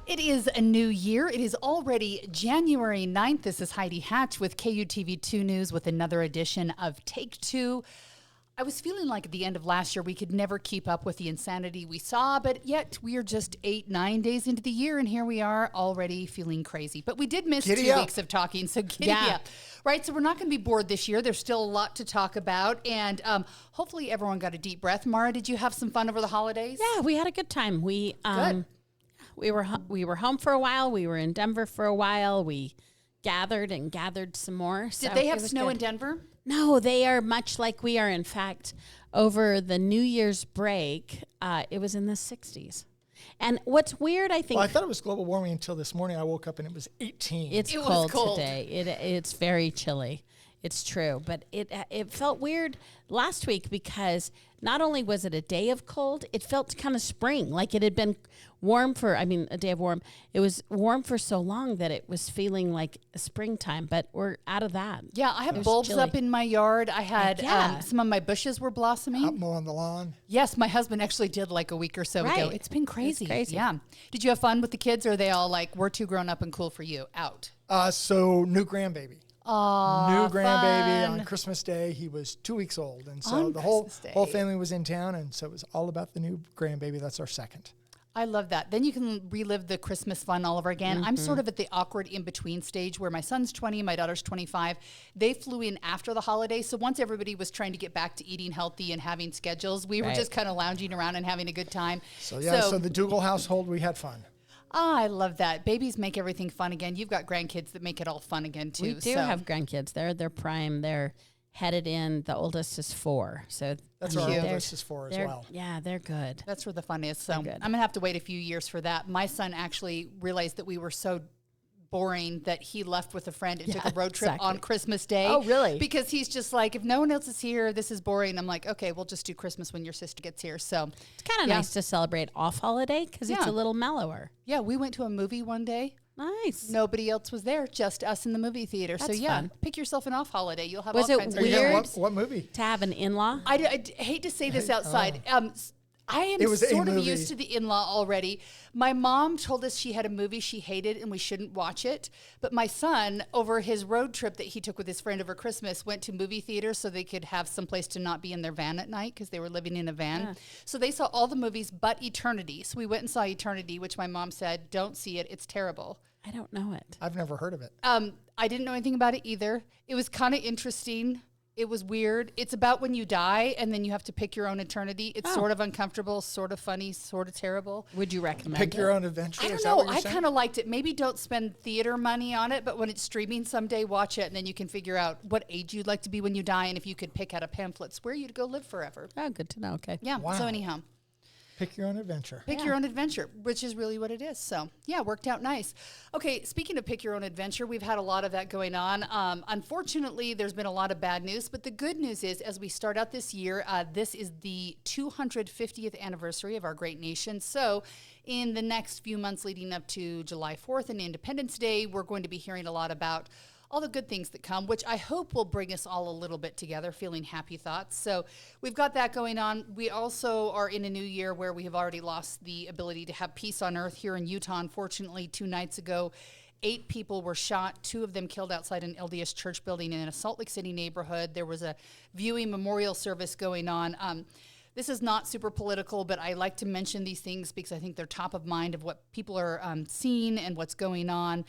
It is a new year. It is already January 9th. This is Heidi Hatch with KUTV 2 News with another edition of Take Two. I was feeling like at the end of last year we could never keep up with the insanity we saw, but yet we are just 8-9 days into the year, and here we are already feeling crazy. But we did miss 2 weeks of talking, so giddy up. Right, so we're not going to be bored this year. There's still a lot to talk about, and hopefully everyone got a deep breath. Maura, did you have some fun over the holidays? Yeah, we had a good time. Good. We were home for a while. We were in Denver for a while. We gathered some more. Did they have snow in Denver? No, they are much like we are. In fact, over the New Year's break, it was in the 60s. And what's weird, I think... Well, I thought it was global warming until this morning. I woke up and it was 18. It was cold today. It's very chilly. It's true. But it felt weird last week because not only was it a day of cold, it felt kind of spring. Like it had been warm a day of warm. It was warm for so long that it was feeling like springtime, but we're out of that. Yeah, I have bulbs up in my yard. I had some of my bushes were blossoming. Out more on the lawn. Yes, my husband actually did like a week or so ago. It's been crazy. It's crazy. Yeah. Did you have fun with the kids, or are they all like, we're too grown up and cool for you? Out. So new grandbaby. Oh, new grandbaby on Christmas Day. He was 2 weeks old, and so the whole family was in town, and so it was all about the new grandbaby. That's our second. I love that. Then you can relive the Christmas fun all over again. I'm sort of at the awkward in-between stage where my son's 20, my daughter's 25. They flew in after the holiday, so once everybody was trying to get back to eating healthy and having schedules, we were just kind of lounging around and having a good time. So the Dougall household, we had fun. I love that. Babies make everything fun again. You've got grandkids that make it all fun again, too. We do have grandkids. They're prime. They're headed in. The oldest is 4. So that's our oldest is 4 as well. Yeah, they're good. That's where the fun is. So I'm going to have to wait a few years for that. My son actually realized that we were so boring that he left with a friend and took a road trip on Christmas Day. Oh, really? Because he's just like, if no one else is here, this is boring. I'm like, okay, we'll just do Christmas when your sister gets here. So it's kind of nice to celebrate off holiday because it's a little mellower. Yeah, we went to a movie one day. Nice. Nobody else was there, just us in the movie theater. That's so fun. Pick yourself an off holiday. You'll have Was all it kinds weird? of What movie? To have an in-law? I hate to say this outside. I am sort of used to the in-law already. My mom told us she had a movie she hated and we shouldn't watch it. But my son, over his road trip that he took with his friend over Christmas, went to movie theaters so they could have some place to not be in their van at night because they were living in a van. Yeah. So they saw all the movies but Eternity. So we went and saw Eternity, which my mom said, don't see it. It's terrible. I don't know it. I've never heard of it. I didn't know anything about it either. It was kind of interesting. It was weird. It's about when you die and then you have to pick your own eternity. It's sort of uncomfortable, sort of funny, sort of terrible. Would you recommend Pick your own adventure? I don't know. I kind of liked it. Maybe don't spend theater money on it, but when it's streaming someday, watch it, and then you can figure out what age you'd like to be when you die, and if you could pick out a pamphlet, where you'd go live forever. Oh, good to know. Okay. Yeah. Wow. So anyhow. Pick your own adventure. Pick your own adventure, which is really what it is. So, yeah, worked out nice. Okay, speaking of pick your own adventure, we've had a lot of that going on. Unfortunately, there's been a lot of bad news, but the good news is as we start out this year, this is the 250th anniversary of our great nation. So in the next few months leading up to July 4th and Independence Day, we're going to be hearing a lot about all the good things that come, which I hope will bring us all a little bit together, feeling happy thoughts. So we've got that going on. We also are in a new year where we have already lost the ability to have peace on earth here in Utah. Unfortunately, 2 nights ago, 8 people were shot, 2 of them killed outside an LDS church building in a Salt Lake City neighborhood. There was a viewing memorial service going on. This is not super political, but I like to mention these things because I think they're top of mind of what people are seeing and what's going on.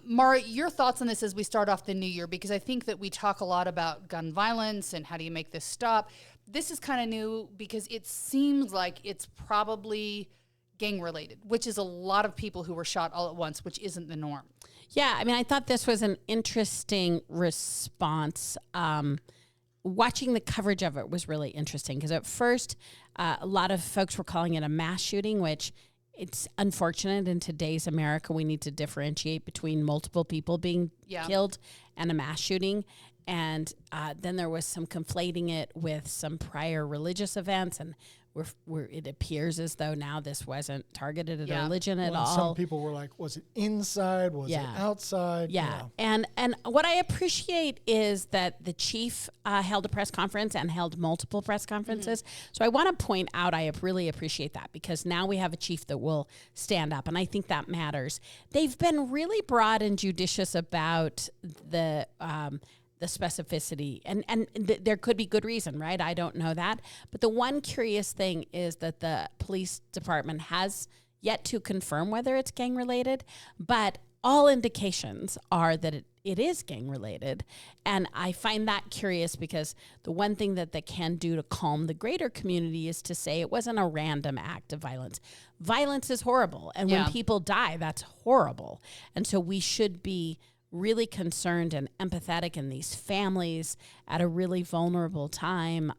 Maura, your thoughts on this as we start off the new year, because I think that we talk a lot about gun violence and how do you make this stop. This is kind of new because it seems like it's probably gang related, which is a lot of people who were shot all at once, which isn't the norm. Yeah, I mean, I thought this was an interesting response. Watching the coverage of it was really interesting because at first, a lot of folks were calling it a mass shooting, which it's unfortunate in today's America. We need to differentiate between multiple people being killed and a mass shooting. And then there was some conflating it with some prior religious events, and it appears as though now this wasn't targeted at religion at all. Some people were like, was it inside? Was it outside? Yeah. And what I appreciate is that the chief held a press conference and held multiple press conferences. So I want to point out, I really appreciate that, because now we have a chief that will stand up, and I think that matters. They've been really broad and judicious about the specificity, and there could be good reason, right? I don't know that. But the one curious thing is that the police department has yet to confirm whether it's gang related, but all indications are that it is gang related. And I find that curious, because the one thing that they can do to calm the greater community is to say it wasn't a random act of violence. Violence is horrible. And when people die, that's horrible. And so we should be really concerned and empathetic in these families at a really vulnerable time.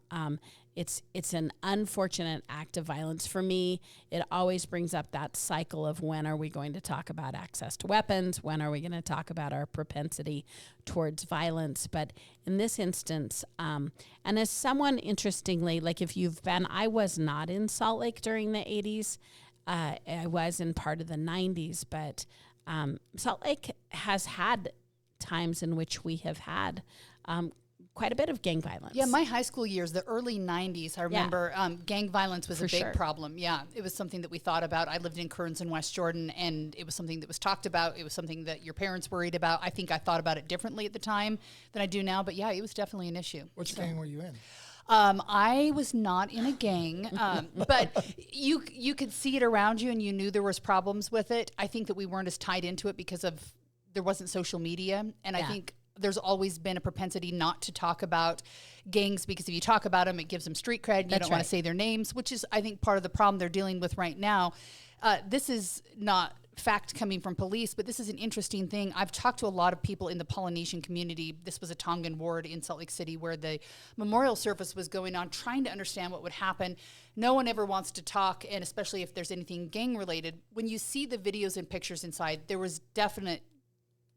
It's an unfortunate act of violence. For me, it always brings up that cycle of, when are we going to talk about access to weapons? When are we going to talk about our propensity towards violence? But in this instance, and as someone, interestingly, like if you've been, I was not in Salt Lake during the 80s. I was in part of the 90s, but Salt Lake has had times in which we have had quite a bit of gang violence. Yeah, my high school years, the early 90s, I remember gang violence was a big problem. Yeah, it was something that we thought about. I lived in Kearns in West Jordan, and it was something that was talked about. It was something that your parents worried about. I think I thought about it differently at the time than I do now, but yeah, it was definitely an issue. Which gang were you in? I was not in a gang, but you could see it around you, and you knew there was problems with it. I think that we weren't as tied into it because there wasn't social media, and I think there's always been a propensity not to talk about gangs, because if you talk about them, it gives them street cred. You don't want to say their names, which is, I think, part of the problem they're dealing with right now. This is not fact coming from police, but this is an interesting thing. I've talked to a lot of people in the Polynesian community. This was a Tongan ward in Salt Lake City where the memorial service was going on, trying to understand what would happen. No one ever wants to talk, and especially if there's anything gang related. When you see the videos and pictures inside, there was definite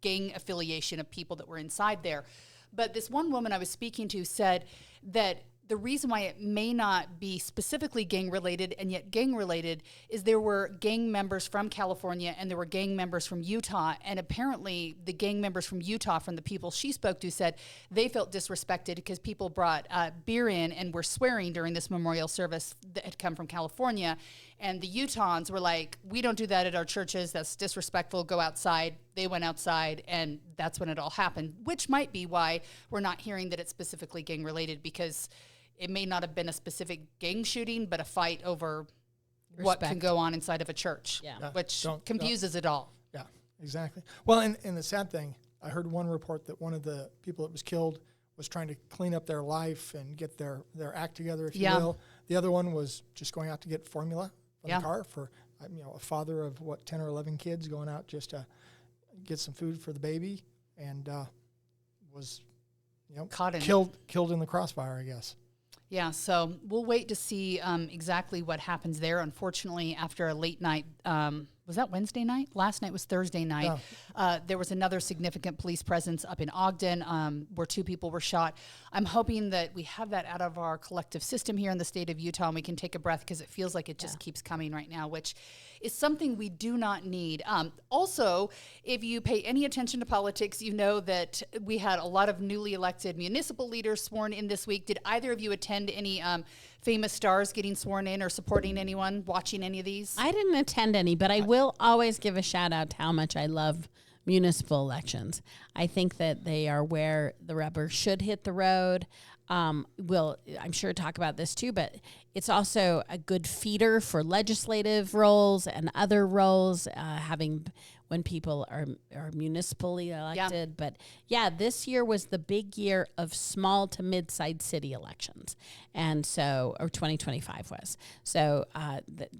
gang affiliation of people that were inside there. But this one woman I was speaking to said that the reason why it may not be specifically gang related and yet gang related is there were gang members from California and there were gang members from Utah. And apparently the gang members from Utah, from the people she spoke to, said they felt disrespected because people brought beer in and were swearing during this memorial service that had come from California. And the Utahns were like, we don't do that at our churches. That's disrespectful. Go outside. They went outside, and that's when it all happened, which might be why we're not hearing that it's specifically gang related, because it may not have been a specific gang shooting, but a fight over what can go on inside of a church, which confuses it all. Yeah, exactly. Well, and the sad thing, I heard one report that one of the people that was killed was trying to clean up their life and get their act together, if you will. The other one was just going out to get formula from the car for, a father of 10 or 11 kids going out just to get some food for the baby, and was, killed in the crossfire, I guess. Yeah, so we'll wait to see exactly what happens there. Unfortunately, after a late night, was that Wednesday night? Last night was Thursday night. There was another significant police presence up in Ogden where 2 people were shot. I'm hoping that we have that out of our collective system here in the state of Utah, and we can take a breath, because it feels like it just keeps coming right now, which is something we do not need. Also, if you pay any attention to politics, you know that we had a lot of newly elected municipal leaders sworn in this week. Did either of you attend any famous stars getting sworn in or supporting anyone, watching any of these? I didn't attend any, but I will always give a shout out to how much I love municipal elections. I think that they are where the rubber should hit the road. We'll, I'm sure, talk about this too, but it's also a good feeder for legislative roles and other roles, having when people are municipally elected. Yeah. But this year was the big year of small to mid-sized city elections. And so, or 2025 was. So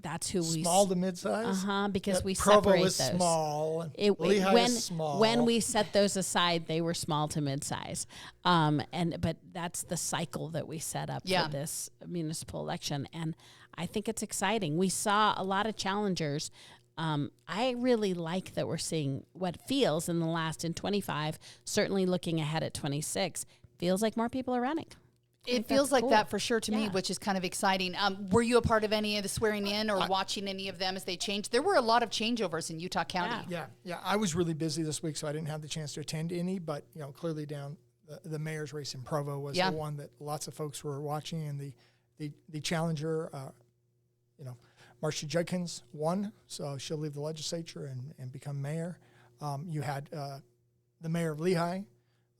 that's who we... Small to mid-size? Because we Provo separate is those. Small. Lehigh is small. When we set those aside, they were small to mid-size. But that's the cycle that we set up for this municipal election. And I think it's exciting. We saw a lot of challengers. I really like that we're seeing what feels in 25, certainly looking ahead at 26, feels like more people are running. It feels like cool. that for sure to me, Yeah. which is kind of exciting. Were you a part of any of the swearing in or watching any of them as they changed? There were a lot of changeovers in Utah County. Yeah. I was really busy this week, so I didn't have the chance to attend any. But clearly down the mayor's race in Provo was the one that lots of folks were watching, and the challenger, Marcia Judkins won, so she'll leave the legislature and become mayor. You had the mayor of Lehigh,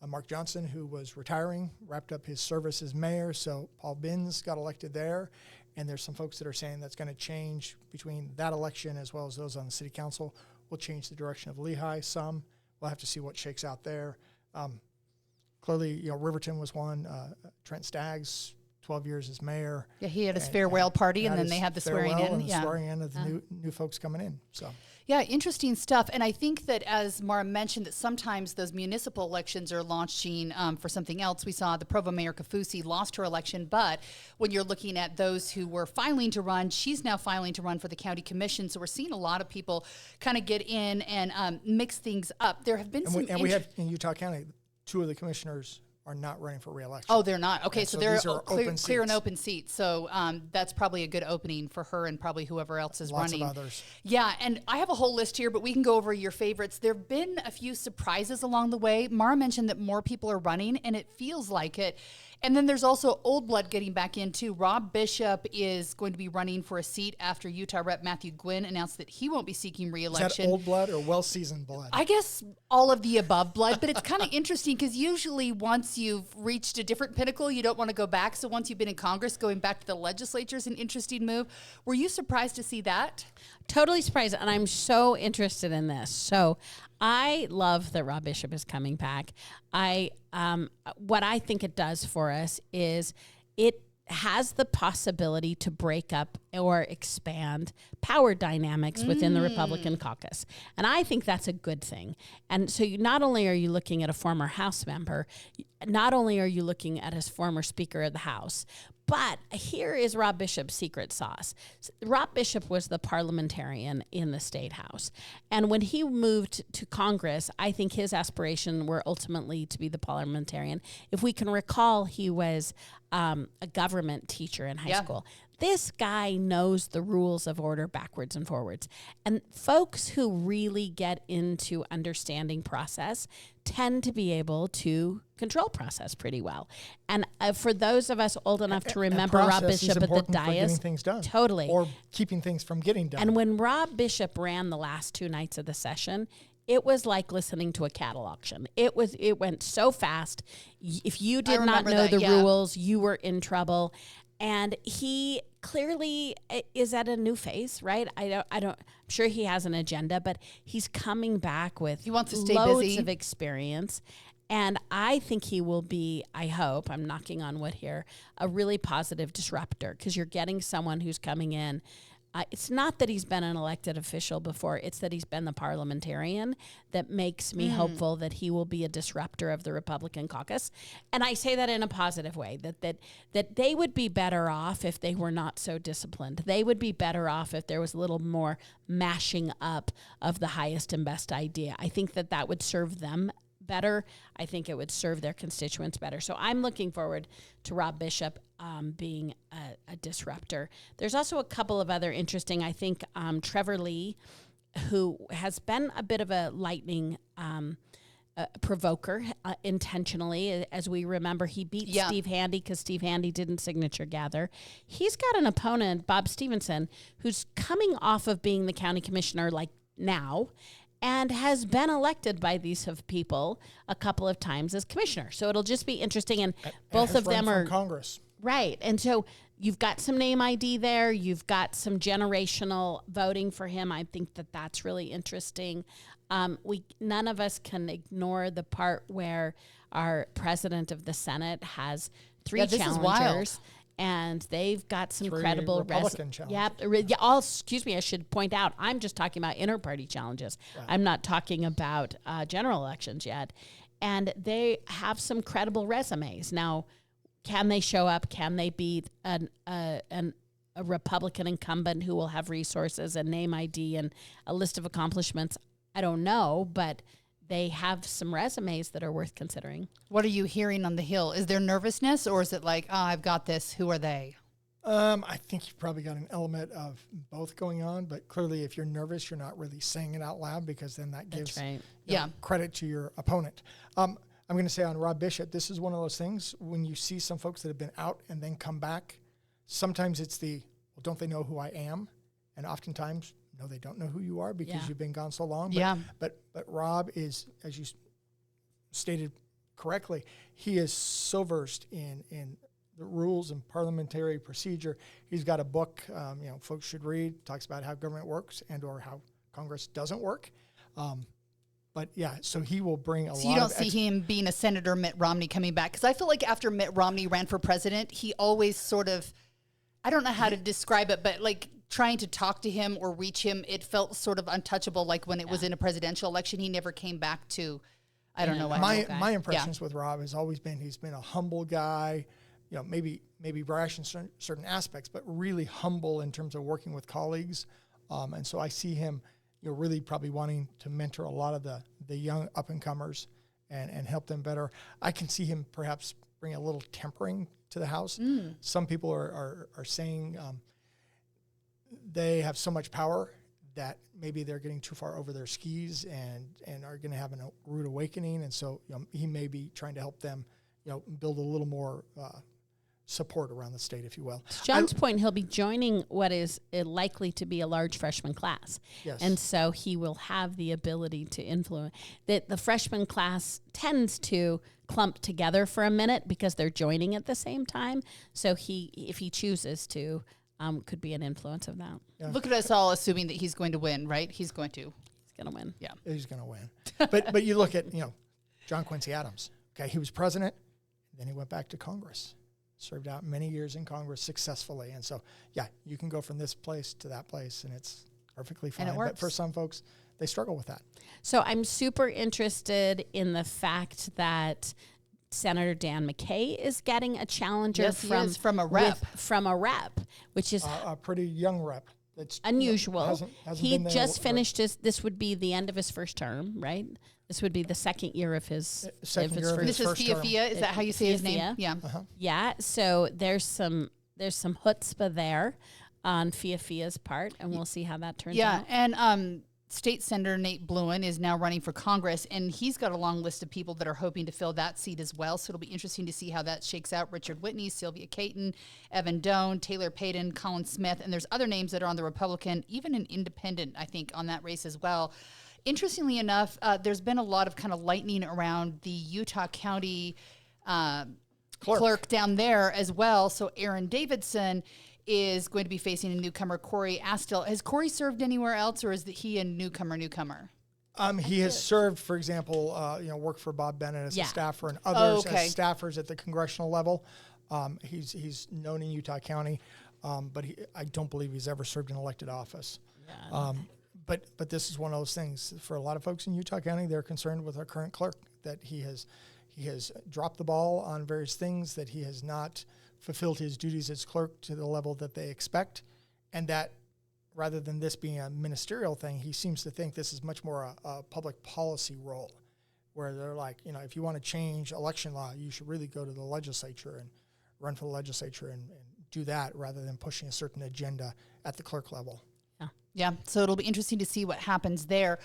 Mark Johnson, who was retiring, wrapped up his service as mayor, so Paul Binns got elected there. And there's some folks that are saying that's going to change between that election as well as those on the city council. Will change the direction of Lehigh some. We'll have to see what shakes out there. Clearly, Riverton was one. Trent Staggs, 12 years as mayor. Yeah, he had his farewell party, and then they had the swearing in. And the swearing in of the new folks coming in. So. Yeah, interesting stuff. And I think that, as Maura mentioned, that sometimes those municipal elections are launching for something else. We saw the Provo Mayor Kaufusi lost her election, but when you're looking at those who were filing to run, she's now filing to run for the county commission. So we're seeing a lot of people kind of get in and mix things up. There have been we have in Utah County, 2 of the commissioners are not running for re-election. Oh, they're not? Okay, so they're clear and seats. open seats. So that's probably a good opening for her and probably whoever else is running. Lots of others. Yeah, and I have a whole list here, but we can go over your favorites. There have been a few surprises along the way. Maura mentioned that more people are running, and it feels like it. And then there's also old blood getting back in, too. Rob Bishop is going to be running for a seat after Utah Rep Matthew Gwynn announced that he won't be seeking re-election. Is that old blood or well-seasoned blood? I guess all of the above blood, but it's kind of interesting because usually once you've reached a different pinnacle, you don't want to go back. So once you've been in Congress, going back to the legislature is an interesting move. Were you surprised to see that? Totally surprised, and I'm so interested in this. So I love that Rob Bishop is coming back. What I think it does for us is it has the possibility to break up or expand power dynamics within the Republican caucus. And I think that's a good thing. And so not only are you looking at a former House member, not only are you looking at his former Speaker of the House, but here is Rob Bishop's secret sauce. Rob Bishop was the parliamentarian in the State House. And when he moved to Congress, I think his aspiration were ultimately to be the parliamentarian. If we can recall, he was a government teacher in high school. This guy knows the rules of order backwards and forwards. And folks who really get into understanding process tend to be able to control process pretty well. And for those of us old enough to remember Rob Bishop at the dais, getting things done, totally, or keeping things from getting done. And when Rob Bishop ran the last 2 nights of the session, it was like listening to a cattle auction. It went so fast. If you did not know the rules, you were in trouble. And he clearly is at a new phase, right? I'm sure he has an agenda, but he's coming back with he wants to stay loads busy. Of experience. And I think he will be, I hope, I'm knocking on wood here, a really positive disruptor, because you're getting someone who's coming in. It's not that he's been an elected official before. It's that he's been the parliamentarian that makes me hopeful that he will be a disruptor of the Republican caucus. And I say that in a positive way, that they would be better off if they were not so disciplined. They would be better off if there was a little more mashing up of the highest and best idea. I think that would serve them better. I think it would serve their constituents better. So I'm looking forward to Rob Bishop being a disruptor. There's also a couple of other interesting, I think, Trevor Lee, who has been a bit of a lightning provoker intentionally. As we remember, he beat Steve Handy because Steve Handy didn't signature gather. He's got an opponent, Bob Stevenson, who's coming off of being the county commissioner like now, and has been elected by these people a couple of times as commissioner. So it'll just be interesting. And both of them are Congress. Right. And so you've got some name ID there. You've got some generational voting for him. I think that's really interesting. None of us can ignore the part where our president of the Senate has 3 challengers. And they've got some 3 credible Republican challenges. Excuse me, I should point out, I'm just talking about inter-party challenges. Right. I'm not talking about general elections yet. And they have some credible resumes. Now, can they show up? Can they beat a Republican incumbent who will have resources and name ID and a list of accomplishments? I don't know, but they have some resumes that are worth considering. What are you hearing on the Hill? Is there nervousness, or is it like, I've got this, who are they? I think you've probably got an element of both going on, but clearly if you're nervous, you're not really saying it out loud, because then that gives credit to your opponent. I'm going to say on Rob Bishop, this is one of those things when you see some folks that have been out and then come back, sometimes it's well, don't they know who I am? And oftentimes, no, they don't know who you are because you've been gone so long. But Rob is, as you stated correctly, he is so versed in the rules and parliamentary procedure. He's got a book, folks should read, talks about how government works and or how Congress doesn't work. So he will bring a lot of... So you don't see him being a Senator Mitt Romney coming back? Because I feel like after Mitt Romney ran for president, he always sort of, I don't know how to describe it, but like trying to talk to him or reach him, it felt sort of untouchable. Like when it was in a presidential election, he never came back to, I don't know what. My impressions with Rob has always been he's been a humble guy, maybe brash in certain aspects, but really humble in terms of working with colleagues. And so I see him, really probably wanting to mentor a lot of the young up-and-comers and help them better. I can see him perhaps bring a little tempering to the House. Some people are saying they have so much power that maybe they're getting too far over their skis and are going to have a rude awakening. And so he may be trying to help them build a little more support around the state, if you will. To John's point, he'll be joining what is likely to be a large freshman class. Yes. And so he will have the ability to influence. That the freshman class tends to clump together for a minute because they're joining at the same time. So if he chooses to, could be an influence of that. Yeah. Look at us all assuming that he's going to win, right? He's going to. He's going to win. Yeah. He's going to win. But you look at, John Quincy Adams. Okay, he was president, then he went back to Congress. Served out many years in Congress successfully. And so, you can go from this place to that place, and it's perfectly fine. And it works. But for some folks, they struggle with that. So I'm super interested in the fact that Senator Dan McCay is getting a challenger from a rep. From a rep, which is a pretty young rep. That's unusual. Hasn't he been there just finished this would be the end of his first term, right? This would be the second year of his Second year of his This is first term. Fiefia. Is that how you say his name? Yeah. Uh-huh. Yeah. So there's some chutzpah there on Fiefia's part, and we'll see how that turns out. Yeah, and State Senator Nate Bluen is now running for Congress, and he's got a long list of people that are hoping to fill that seat as well. So it'll be interesting to see how that shakes out. Richard Whitney, Sylvia Caton, Evan Doan, Taylor Payton, Colin Smith, and there's other names that are on the Republican, even an independent, I think, on that race as well. Interestingly enough, there's been a lot of kind of lightning around the Utah County clerk down there as well. So Aaron Davidson is going to be facing a newcomer, Corey Astle. Has Corey served anywhere else, or is he a newcomer? He has served, for example, worked for Bob Bennett as a staffer and others as staffers at the congressional level. He's known in Utah County, but I don't believe he's ever served in elected office. Yeah. But this is one of those things for a lot of folks in Utah County. They're concerned with our current clerk that he has dropped the ball on various things, that he has not fulfilled his duties as clerk to the level that they expect, and that rather than this being a ministerial thing, he seems to think this is much more a public policy role, where they're like, if you want to change election law, you should really go to the legislature and run for the legislature and do that rather than pushing a certain agenda at the clerk level. Yeah, so it'll be interesting to see what happens there.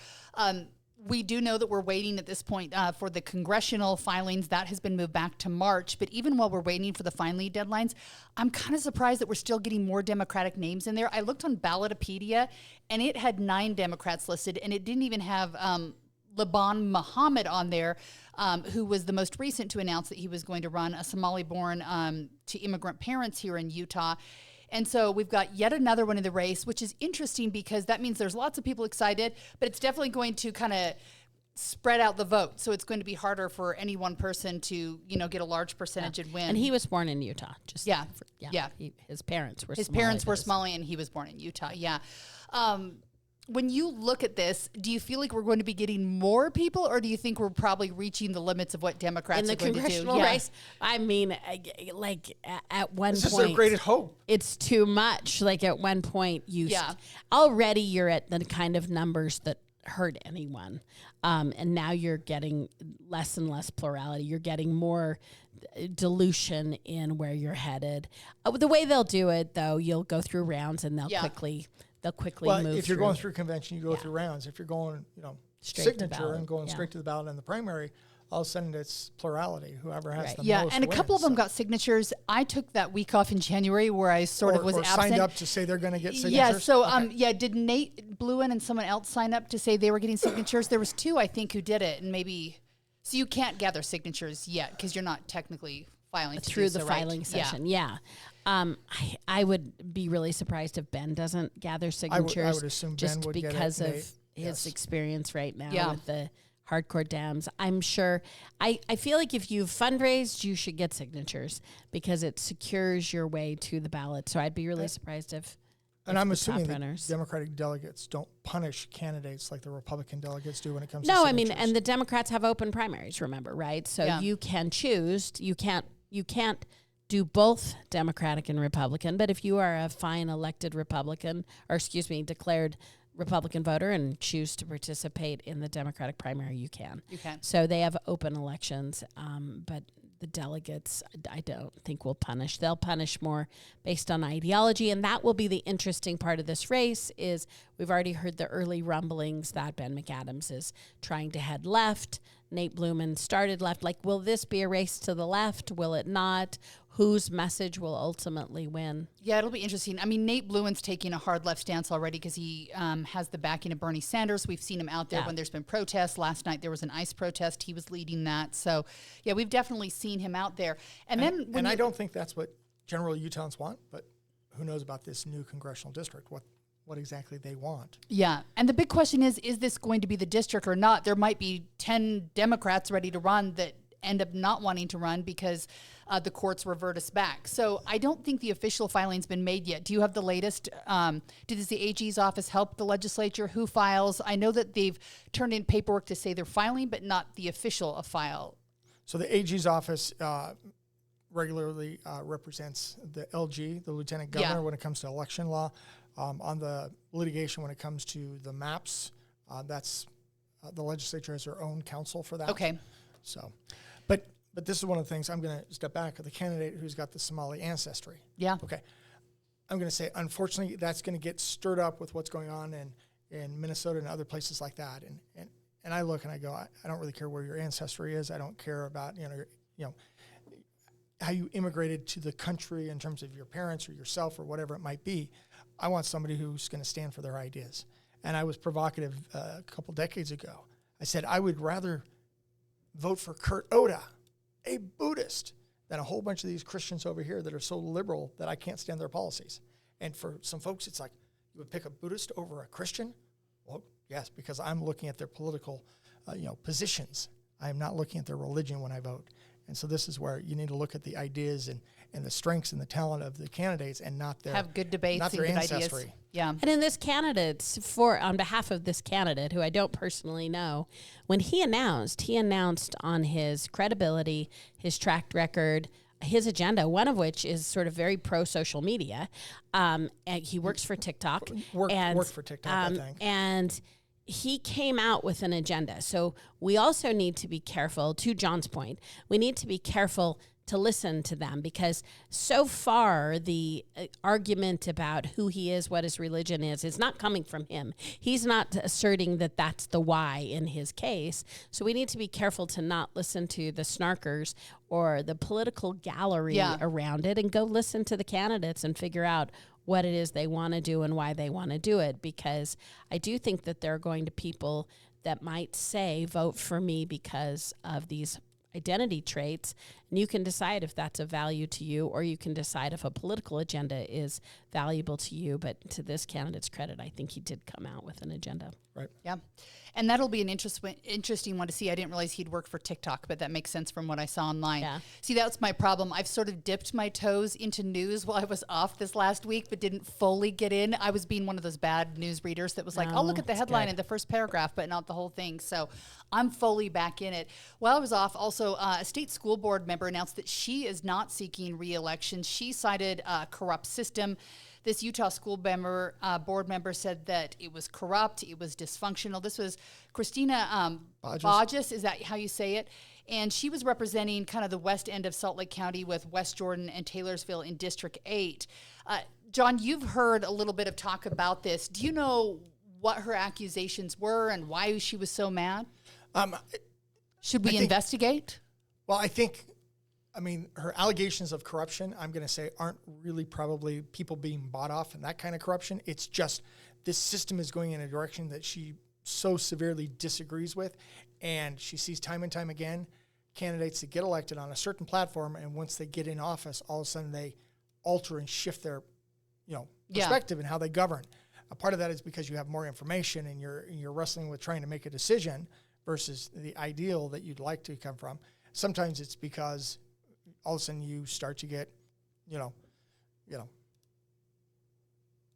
We do know that we're waiting at this point for the congressional filings. That has been moved back to March. But even while we're waiting for the filing deadlines, I'm kind of surprised that we're still getting more Democratic names in there. I looked on Ballotopedia, and it had 9 Democrats listed, and it didn't even have Laban Muhammad on there, who was the most recent to announce that he was going to run, a Somali-born to immigrant parents here in Utah. And so we've got yet another one in the race, which is interesting because that means there's lots of people excited, but it's definitely going to kind of spread out the vote. So it's going to be harder for any one person to, get a large percentage and win. And he was born in Utah. His parents were Somali, and he was born in Utah. Yeah. When you look at this, do you feel like we're going to be getting more people, or do you think we're probably reaching the limits of what Democrats are going to do? In the congressional race? I mean, at one point... This is their greatest hope. It's too much. Like, at one point, already you're at the kind of numbers that hurt anyone. And now you're getting less and less plurality. You're getting more dilution in where you're headed. The way they'll do it, though, you'll go through rounds and they'll quickly move. If you're going through convention, you go through rounds. If you're going, Straight to signature and going straight to the ballot in the primary, all of a sudden it's plurality. Whoever has the most and a wins. couple of them got signatures. I took that week off in January where I sort of was absent. Signed up to say they're going to get signatures. Yeah. So did Nate Bluen and someone else sign up to say they were getting signatures? There was 2, I think, who did it, and maybe so you can't gather signatures yet because you're not technically filing through the filing session. Yeah. I would be really surprised if Ben doesn't gather signatures. I would assume just Ben would because get it. of his experience right now with the hardcore Dems. I'm sure. I feel like if you've fundraised, you should get signatures because it secures your way to the ballot. So I'd be really surprised if. And I'm assuming that Democratic delegates don't punish candidates like the Republican delegates do when it comes to signatures. No, I mean, and the Democrats have open primaries, remember, right? So you can choose. You can't do both Democratic and Republican, but if you are a fine elected Republican, declared Republican voter and choose to participate in the Democratic primary, you can. You can. So they have open elections, but the delegates, I don't think will punish. They'll punish more based on ideology, and that will be the interesting part of this race. Is we've already heard the early rumblings that Ben McAdams is trying to head left. Nate Bluen started left. Like, will this be a race to the left? Will it not? Whose message will ultimately win? Yeah, it'll be interesting. I mean, Nate Bluen's taking a hard left stance already because he has the backing of Bernie Sanders. We've seen him out there when there's been protests. Last night there was an ICE protest. He was leading that. So, yeah, we've definitely seen him out there. And I don't think that's what general Utahns want, but who knows about this new congressional district, what exactly they want. Yeah, and the big question is this going to be the district or not? There might be 10 Democrats ready to run that end up not wanting to run because the courts revert us back. So I don't think the official filing's been made yet. Do you have the latest? Does the AG's office help the legislature? Who files? I know that they've turned in paperwork to say they're filing, but not the official file. So the AG's office regularly represents the LG, the lieutenant governor, when it comes to election law. On the litigation when it comes to the maps, that's the legislature has their own counsel for that. Okay. So, but this is one of the things I'm going to step back. The candidate who's got the Somali ancestry. Yeah. Okay. I'm going to say, unfortunately, that's going to get stirred up with what's going on in Minnesota and other places like that. And I look and I go, I don't really care where your ancestry is. I don't care about how you immigrated to the country in terms of your parents or yourself or whatever it might be. I want somebody who's going to stand for their ideas. And I was provocative a couple decades ago. I said I would rather vote for Kurt Oda, a Buddhist, than a whole bunch of these Christians over here that are so liberal that I can't stand their policies. And for some folks, it's like, you would pick a Buddhist over a Christian? Well, yes, because I'm looking at their political positions. I am not looking at their religion when I vote. And so this is where you need to look at the ideas and the strengths and the talent of the candidates and not their have good debates not and their good ancestry. ideas. Yeah. And in this candidate, on behalf of this candidate, who I don't personally know, when he announced on his credibility, his track record, his agenda, one of which is sort of very pro-social media. And he works for TikTok. Worked for TikTok, I think. And he came out with an agenda. So we also need to be careful, to John's point, we need to be careful to listen to them, because so far the argument about who he is, what his religion is not coming from him. He's not asserting that that's the why in his case. So we need to be careful to not listen to the snarkers or the political gallery around it, and go listen to the candidates and figure out what it is they want to do and why they want to do it. Because I do think that there are going to people that might say, vote for me because of these identity traits, and you can decide if that's of value to you, or you can decide if a political agenda is valuable to you. But to this candidate's credit, I think he did come out with an agenda. Right. Yeah. And that'll be an interesting one to see. I didn't realize he'd work for TikTok, but that makes sense from what I saw online. Yeah. See, that's my problem. I've sort of dipped my toes into news while I was off this last week, but didn't fully get in. I was being one of those bad news readers that was like, I'll look at the headline and the first paragraph, but not the whole thing. So I'm fully back in it. While I was off, also a state school board member member announced that she is not seeking re-election. She cited a corrupt system. This Utah school board member said that it was corrupt, it was dysfunctional. This was Christina Bodges, is that how you say it? And she was representing kind of the west end of Salt Lake County with West Jordan and Taylorsville in District 8. John, you've heard a little bit of talk about this. Do you know what her accusations were and why she was so mad? Should we investigate? Well, I mean, her allegations of corruption, I'm going to say, aren't really probably people being bought off and that kind of corruption. It's just this system is going in a direction that she so severely disagrees with. And she sees time and time again candidates that get elected on a certain platform, and once they get in office, all of a sudden they alter and shift their, perspective and how they govern. A part of that is because you have more information and you're wrestling with trying to make a decision versus the ideal that you'd like to come from. Sometimes it's because all of a sudden you start to get,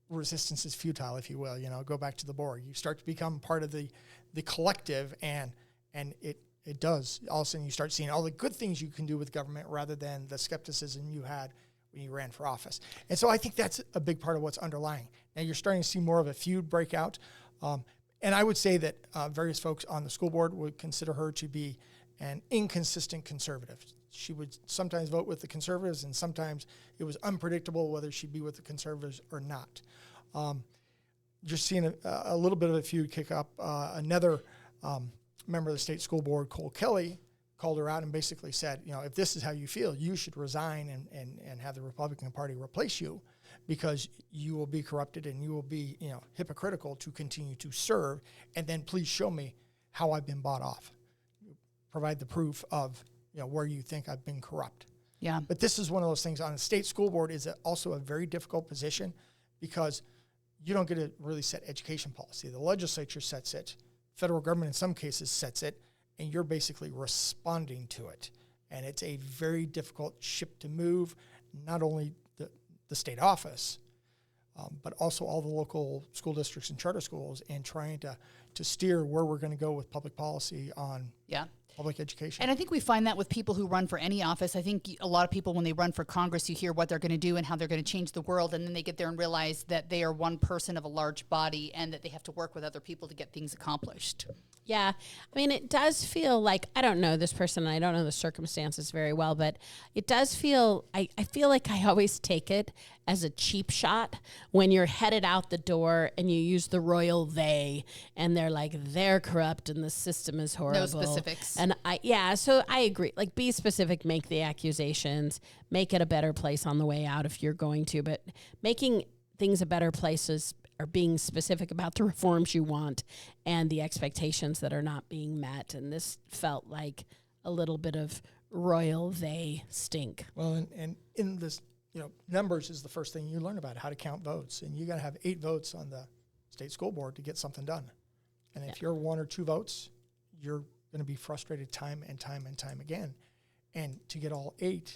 resistance is futile, if you will. Go back to the Borg. You start to become part of the collective, and it does. All of a sudden you start seeing all the good things you can do with government rather than the skepticism you had when you ran for office. And so I think that's a big part of what's underlying. Now you're starting to see more of a feud break out. And I would say that various folks on the school board would consider her to be an inconsistent conservative. She would sometimes vote with the conservatives, and sometimes it was unpredictable whether she'd be with the conservatives or not. You're seeing a little bit of a feud kick up. Another member of the state school board, Cole Kelly, called her out and basically said, if this is how you feel, you should resign and have the Republican Party replace you, because you will be corrupted and you will be, hypocritical to continue to serve. And then please show me how I've been bought off. Provide the proof of, where you think I've been corrupt. Yeah. But this is one of those things on a state school board is also a very difficult position, because you don't get to really set education policy. The legislature sets it. Federal government in some cases sets it, and you're basically responding to it. And it's a very difficult ship to move, not only the state office, but also all the local school districts and charter schools, and trying to steer where we're going to go with public policy on public education. And I think we find that with people who run for any office. I think a lot of people, when they run for Congress, you hear what they're going to do and how they're going to change the world, and then they get there and realize that they are one person of a large body and that they have to work with other people to get things accomplished. Yeah. I mean, it does feel like, I don't know this person, and I don't know the circumstances very well, but it does feel, I feel like I always take it as a cheap shot when you're headed out the door and you use the royal they, and they're like, they're corrupt and the system is horrible. No specifics. And so I agree. Like, be specific, make the accusations, make it a better place on the way out if you're going to, but making things a better place is or being specific about the reforms you want and the expectations that are not being met. And this felt like a little bit of royal they stink. Well, and in this, numbers is the first thing you learn about, how to count votes. And you got to have 8 votes on the state school board to get something done. And if you're 1 or 2 votes, you're going to be frustrated time and time and time again. And to get all 8,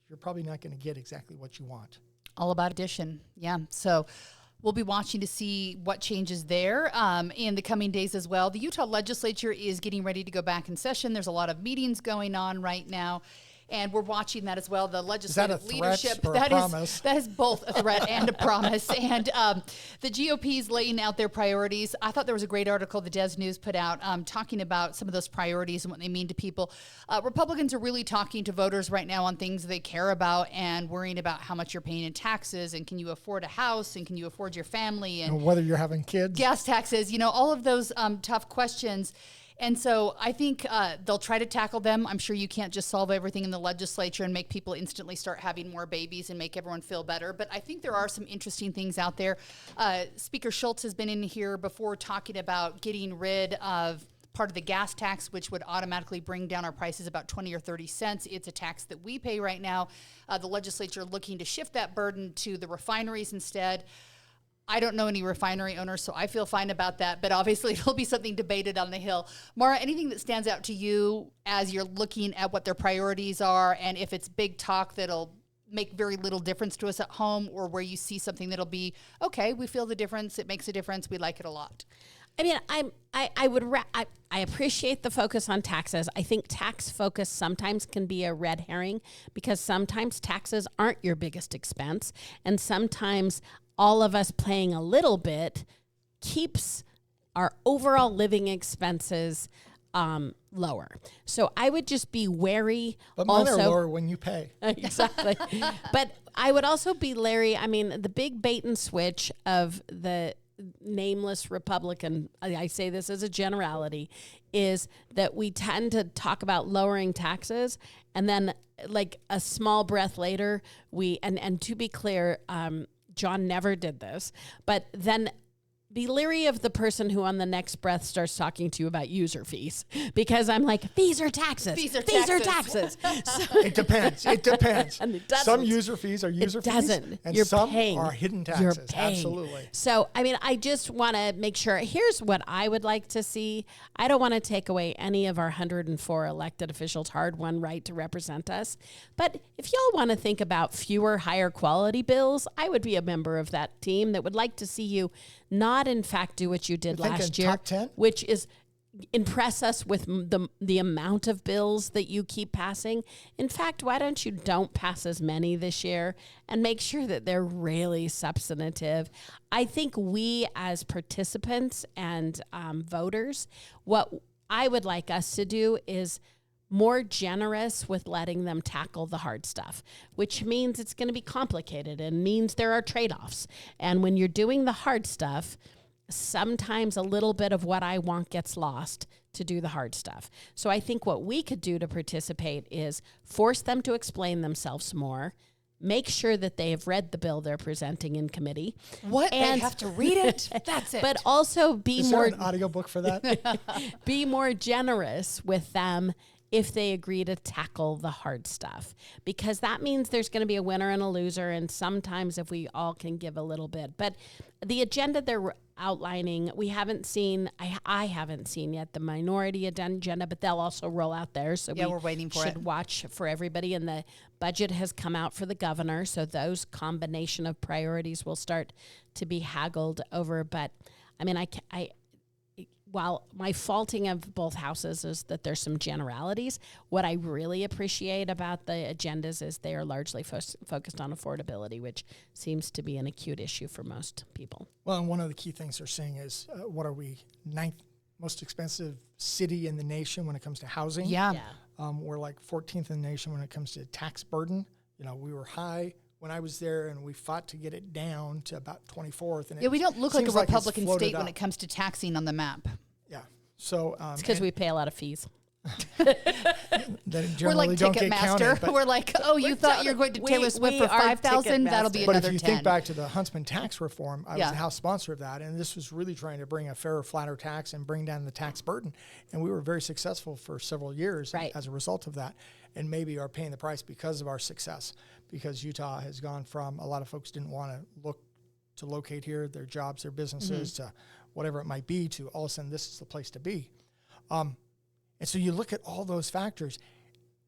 you're probably not going to get exactly what you want. All about addition. Yeah. So we'll be watching to see what changes there in the coming days as well. The Utah legislature is getting ready to go back in session. There's a lot of meetings going on right now, and we're watching that as well. The legislative leadership, that is both a threat and a promise. And the GOP is laying out their priorities. I thought there was a great article the Des News put out talking about some of those priorities and what they mean to people. Republicans are really talking to voters right now on things they care about and worrying about how much you're paying in taxes, and can you afford a house, and can you afford your family, and whether you're having kids, gas taxes, all of those tough questions. And so I think they'll try to tackle them. I'm sure you can't just solve everything in the legislature and make people instantly start having more babies and make everyone feel better. But I think there are some interesting things out there. Speaker Schultz has been in here before talking about getting rid of part of the gas tax, which would automatically bring down our prices about 20 or 30 cents. It's a tax that we pay right now. The legislature looking to shift that burden to the refineries instead. I don't know any refinery owners, so I feel fine about that, but obviously it'll be something debated on the Hill. Maura, anything that stands out to you as you're looking at what their priorities are, and if it's big talk that'll make very little difference to us at home, or where you see something that'll be, okay, we feel the difference, it makes a difference, we like it a lot? I mean, I appreciate the focus on taxes. I think tax focus sometimes can be a red herring because sometimes taxes aren't your biggest expense, and sometimes all of us paying a little bit keeps our overall living expenses lower. So I would just be wary. But mine also, are lower when you pay. Exactly. But I would also be leery. I mean, the big bait and switch of the nameless Republican, I say this as a generality, is that we tend to talk about lowering taxes and then like a small breath later, and to be clear, John never did this, but then be leery of the person who on the next breath starts talking to you about user fees, because I'm like, fees are taxes. Fees are taxes. It depends. It depends. And it doesn't. Some user fees are user fees. Doesn't. And You're some paying. are hidden taxes. You're paying. Absolutely. So, I mean, I just want to make sure. Here's what I would like to see. I don't want to take away any of our 104 elected officials' hard-won right to represent us. But if y'all want to think about fewer, higher quality bills, I would be a member of that team that would like to see you not, in fact, do what you did last year, top 10? which is impress us with the amount of bills that you keep passing. In fact, why don't pass as many this year and make sure that they're really substantive? I think we as participants and voters, what I would like us to do is more generous with letting them tackle the hard stuff, which means it's going to be complicated and means there are trade-offs. And when you're doing the hard stuff, sometimes a little bit of what I want gets lost to do the hard stuff. So I think what we could do to participate is force them to explain themselves more, make sure that they have read the bill they're presenting in committee. What? They have to read it? That's it. But also be Is more there an audiobook for that? be more generous with them if they agree to tackle the hard stuff, because that means there's going to be a winner and a loser. And sometimes if we all can give a little bit, but the agenda they're outlining, we haven't seen, I haven't seen yet the minority agenda, but they'll also roll out there. So we're waiting for should it. watch for everybody. And the budget has come out for the governor. So those combination of priorities will start to be haggled over. But I mean, while my faulting of both houses is that there's some generalities, what I really appreciate about the agendas is they are largely focused on affordability, which seems to be an acute issue for most people. Well, and one of the key things they're saying is, what are we, 9th most expensive city in the nation when it comes to housing? Yeah. We're like 14th in the nation when it comes to tax burden. You know, we were high when I was there, and we fought to get it down to about 24th. And We don't look like a seems it's Republican floated state when up. it comes to taxing on the map. Yeah. So It's because we pay a lot of fees. that We're generally like don't get Ticketmaster. counted. But, We're like, oh, you thought you were going to Taylor Swift for 5,000? That'll be but another if you 10. think back to the Huntsman tax reform, I was Yeah. the House sponsor of that, and this was really trying to bring a fairer, flatter tax and bring down the tax burden. And we were very successful for several years as a result of that, and maybe are paying the price because of our success, because Utah has gone from a lot of folks didn't want to locate here, their jobs, their businesses, to whatever it might be, to all of a sudden this is the place to be. And so you look at all those factors,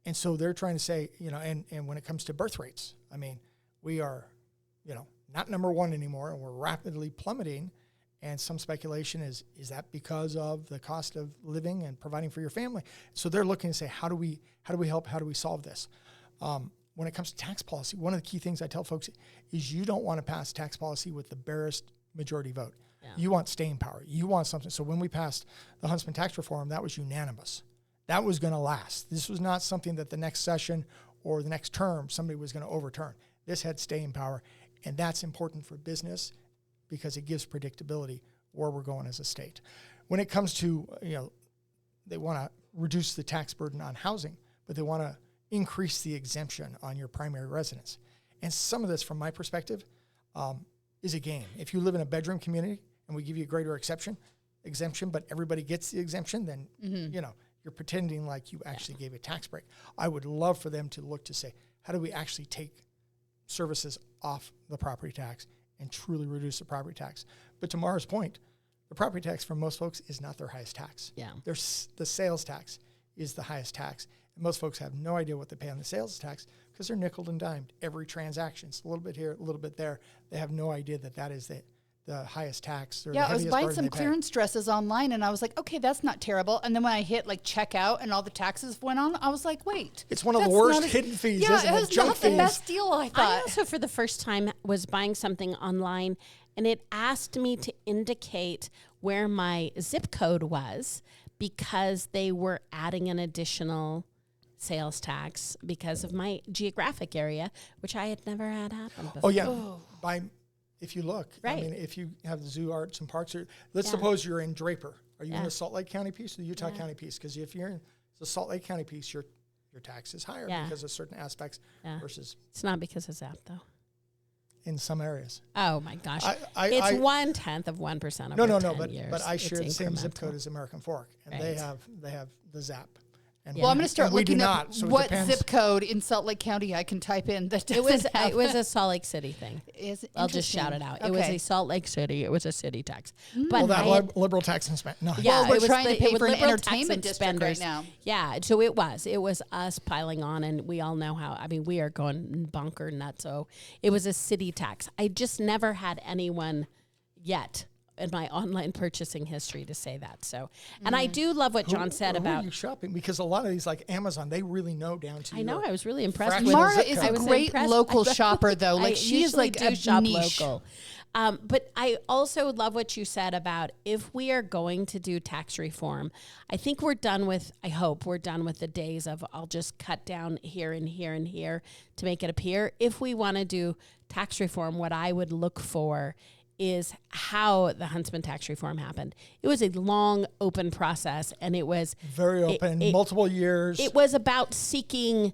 and so they're trying to say, you know, and when it comes to birth rates, I mean, we are, you know, not number one anymore, and we're rapidly plummeting. And some speculation is that because of the cost of living and providing for your family? So they're looking to say, how do we help? How do we solve this? When it comes to tax policy, one of the key things I tell folks is you don't want to pass tax policy with the barest majority vote. Yeah. You want staying power. You want something. So when we passed the Huntsman tax reform, that was unanimous. That was going to last. This was not something that the next session or the next term somebody was going to overturn. This had staying power, and that's important for business because it gives predictability where we're going as a state. When it comes to, you know, they want to reduce the tax burden on housing, but they want to increase the exemption on your primary residence. And some of this, from my perspective, is a game. If you live in a bedroom community and we give you a greater exemption, but everybody gets the exemption, then, you know, you're pretending like you actually gave a tax break. I would love for them to look to say, how do we actually take services off the property tax and truly reduce the property tax? But to Maura's point, the property tax for most folks is not their highest tax. Yeah. The sales tax is the highest tax. And most folks have no idea what they pay on the sales tax because they're nickeled and dimed every transaction. It's a little bit here, a little bit there. They have no idea that the highest tax. Or Yeah, the I was heaviest buying burden some they pay. clearance dresses online, and I was like, okay, that's not terrible. And then when I hit like checkout and all the taxes went on, I was like, wait. It's one of the that's worst not hidden fees, Yeah, isn't it it? was Junk not the fees. best deal, I I thought. also, for the first time, was buying something online, and it asked me to indicate where my zip code was because they were adding an additional sales tax because of my geographic area, which I had never had happen before. Oh, yeah. If you look, Right. I mean, if you have the zoo, arts, and parks, let's Yeah. suppose you're in Draper. Are you in Yeah. the Salt Lake County piece or the Utah County piece? Because if you're in the Salt Lake County piece, your tax is higher Yeah. because of certain aspects Yeah. versus It's not because of Zap, though. in some areas. Oh, my gosh. I- It's I- 1/10 of 1% over No, 10 but years. I share the It's same zip incremental. code as American Fork, and Right. they have the Zap. And Well, I'm going to start and we do looking not, up so it what depends. zip code in Salt Lake County I can type in that It was doesn't have. it was a Salt Lake City thing. Is it I'll just shout it interesting? out. It was Okay. a Salt Lake City. It was a city tax. But Well, that I- liberal tax and spend. No, yeah, Well, we're it was trying to it pay was for an liberal tax entertainment and district right spenders. now. Yeah, so it was us piling on, and we all know how. I mean, we are going bunker nuts. So it was a city tax. I just never had anyone yet in my online purchasing history to say that. So, and I do love what John said who about. are you shopping? Because a lot of these, like Amazon, they really know down to. I know. your I was really impressed fraction with of Maura zip is code. a I was great impressed. local I- shopper, though. Like I she is usually like do a shop niche. local. But I also love what you said about if we are going to do tax reform, I think I hope we're done with the days of I'll just cut down here and here and here to make it appear. If we want to do tax reform, what I would look for is how the Huntsman tax reform happened. It was a long, open process, and it was Very open, multiple years. it was about seeking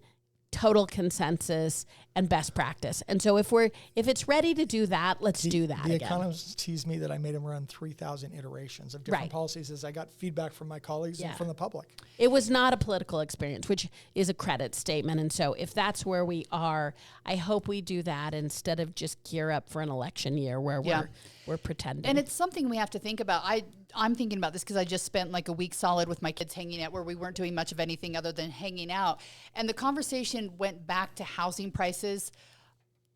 total consensus and best practice. And so if it's ready to do that, let's do that The again. economists teased me that I made him run 3,000 iterations of different Right. policies as I got feedback from my colleagues Yeah. and from the public. It was not a political experience, which is a credit statement. And so if that's where we are, I hope we do that instead of just gear up for an election year where Yeah. we're pretending. And it's something we have to think about. I'm thinking about this because I just spent like a week solid with my kids hanging out where we weren't doing much of anything other than hanging out. And the conversation went back to housing prices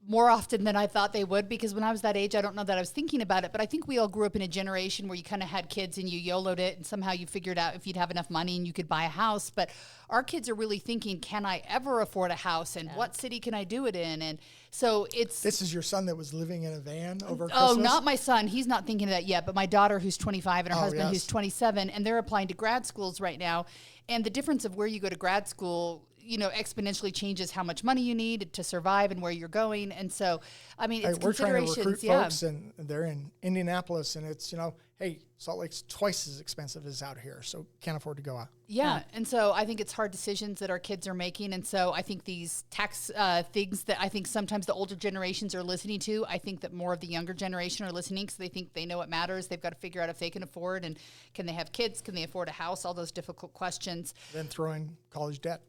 more often than I thought they would, because when I was that age, I don't know that I was thinking about it, but I think we all grew up in a generation where you kind of had kids and you YOLO'd it and somehow you figured out if you'd have enough money and you could buy a house. But our kids are really thinking, can I ever afford a house, and what city can I do it in? And so it's... This is your son that was living in a van over Oh, Christmas? not my son. He's not thinking of that yet. But my daughter, who's 25, and her husband, yes. who's 27, and they're applying to grad schools right now. And the difference of where you go to grad school, exponentially changes how much money you need to survive and where you're going. And so, I mean, it's We're trying to recruit considerations. Yeah. folks, and they're in Indianapolis, and it's, hey, Salt Lake's twice as expensive as out here, so can't afford to go out. Yeah. And so I think it's hard decisions that our kids are making. And so I think these tax things that I think sometimes the older generations are listening to, I think that more of the younger generation are listening because they think they know what matters. They've got to figure out if they can afford, and can they have kids? Can they afford a house? All those difficult questions. Then throw in college debt.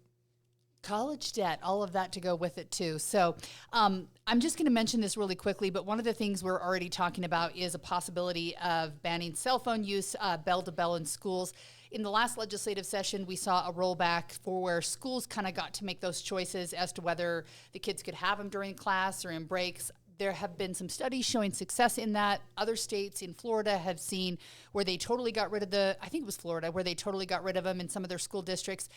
College debt, all of that to go with it too. So I'm just going to mention this really quickly, but one of the things we're already talking about is a possibility of banning cell phone use bell to bell in schools. In the last legislative session, we saw a rollback for where schools kind of got to make those choices as to whether the kids could have them during class or in breaks. There have been some studies showing success in that. Other states in Florida have seen where they totally got rid of I think it was Florida, where they totally got rid of them in some of their school districts,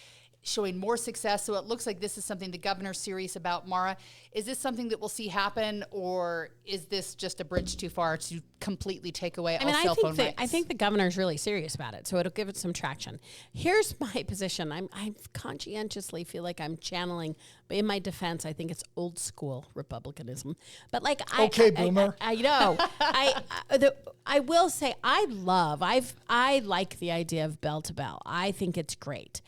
showing more success. So it looks like this is something the governor's serious about. Maura, is this something that we'll see happen, or is this just a bridge too far to completely take away all cell phone rights? I think the governor's really serious about it, so it'll give it some traction. Here's my position. I conscientiously feel like I'm channeling, but in my defense, I think it's old school Republicanism. But Boomer. I know. I will say I like the idea of bell to bell. I think it's great.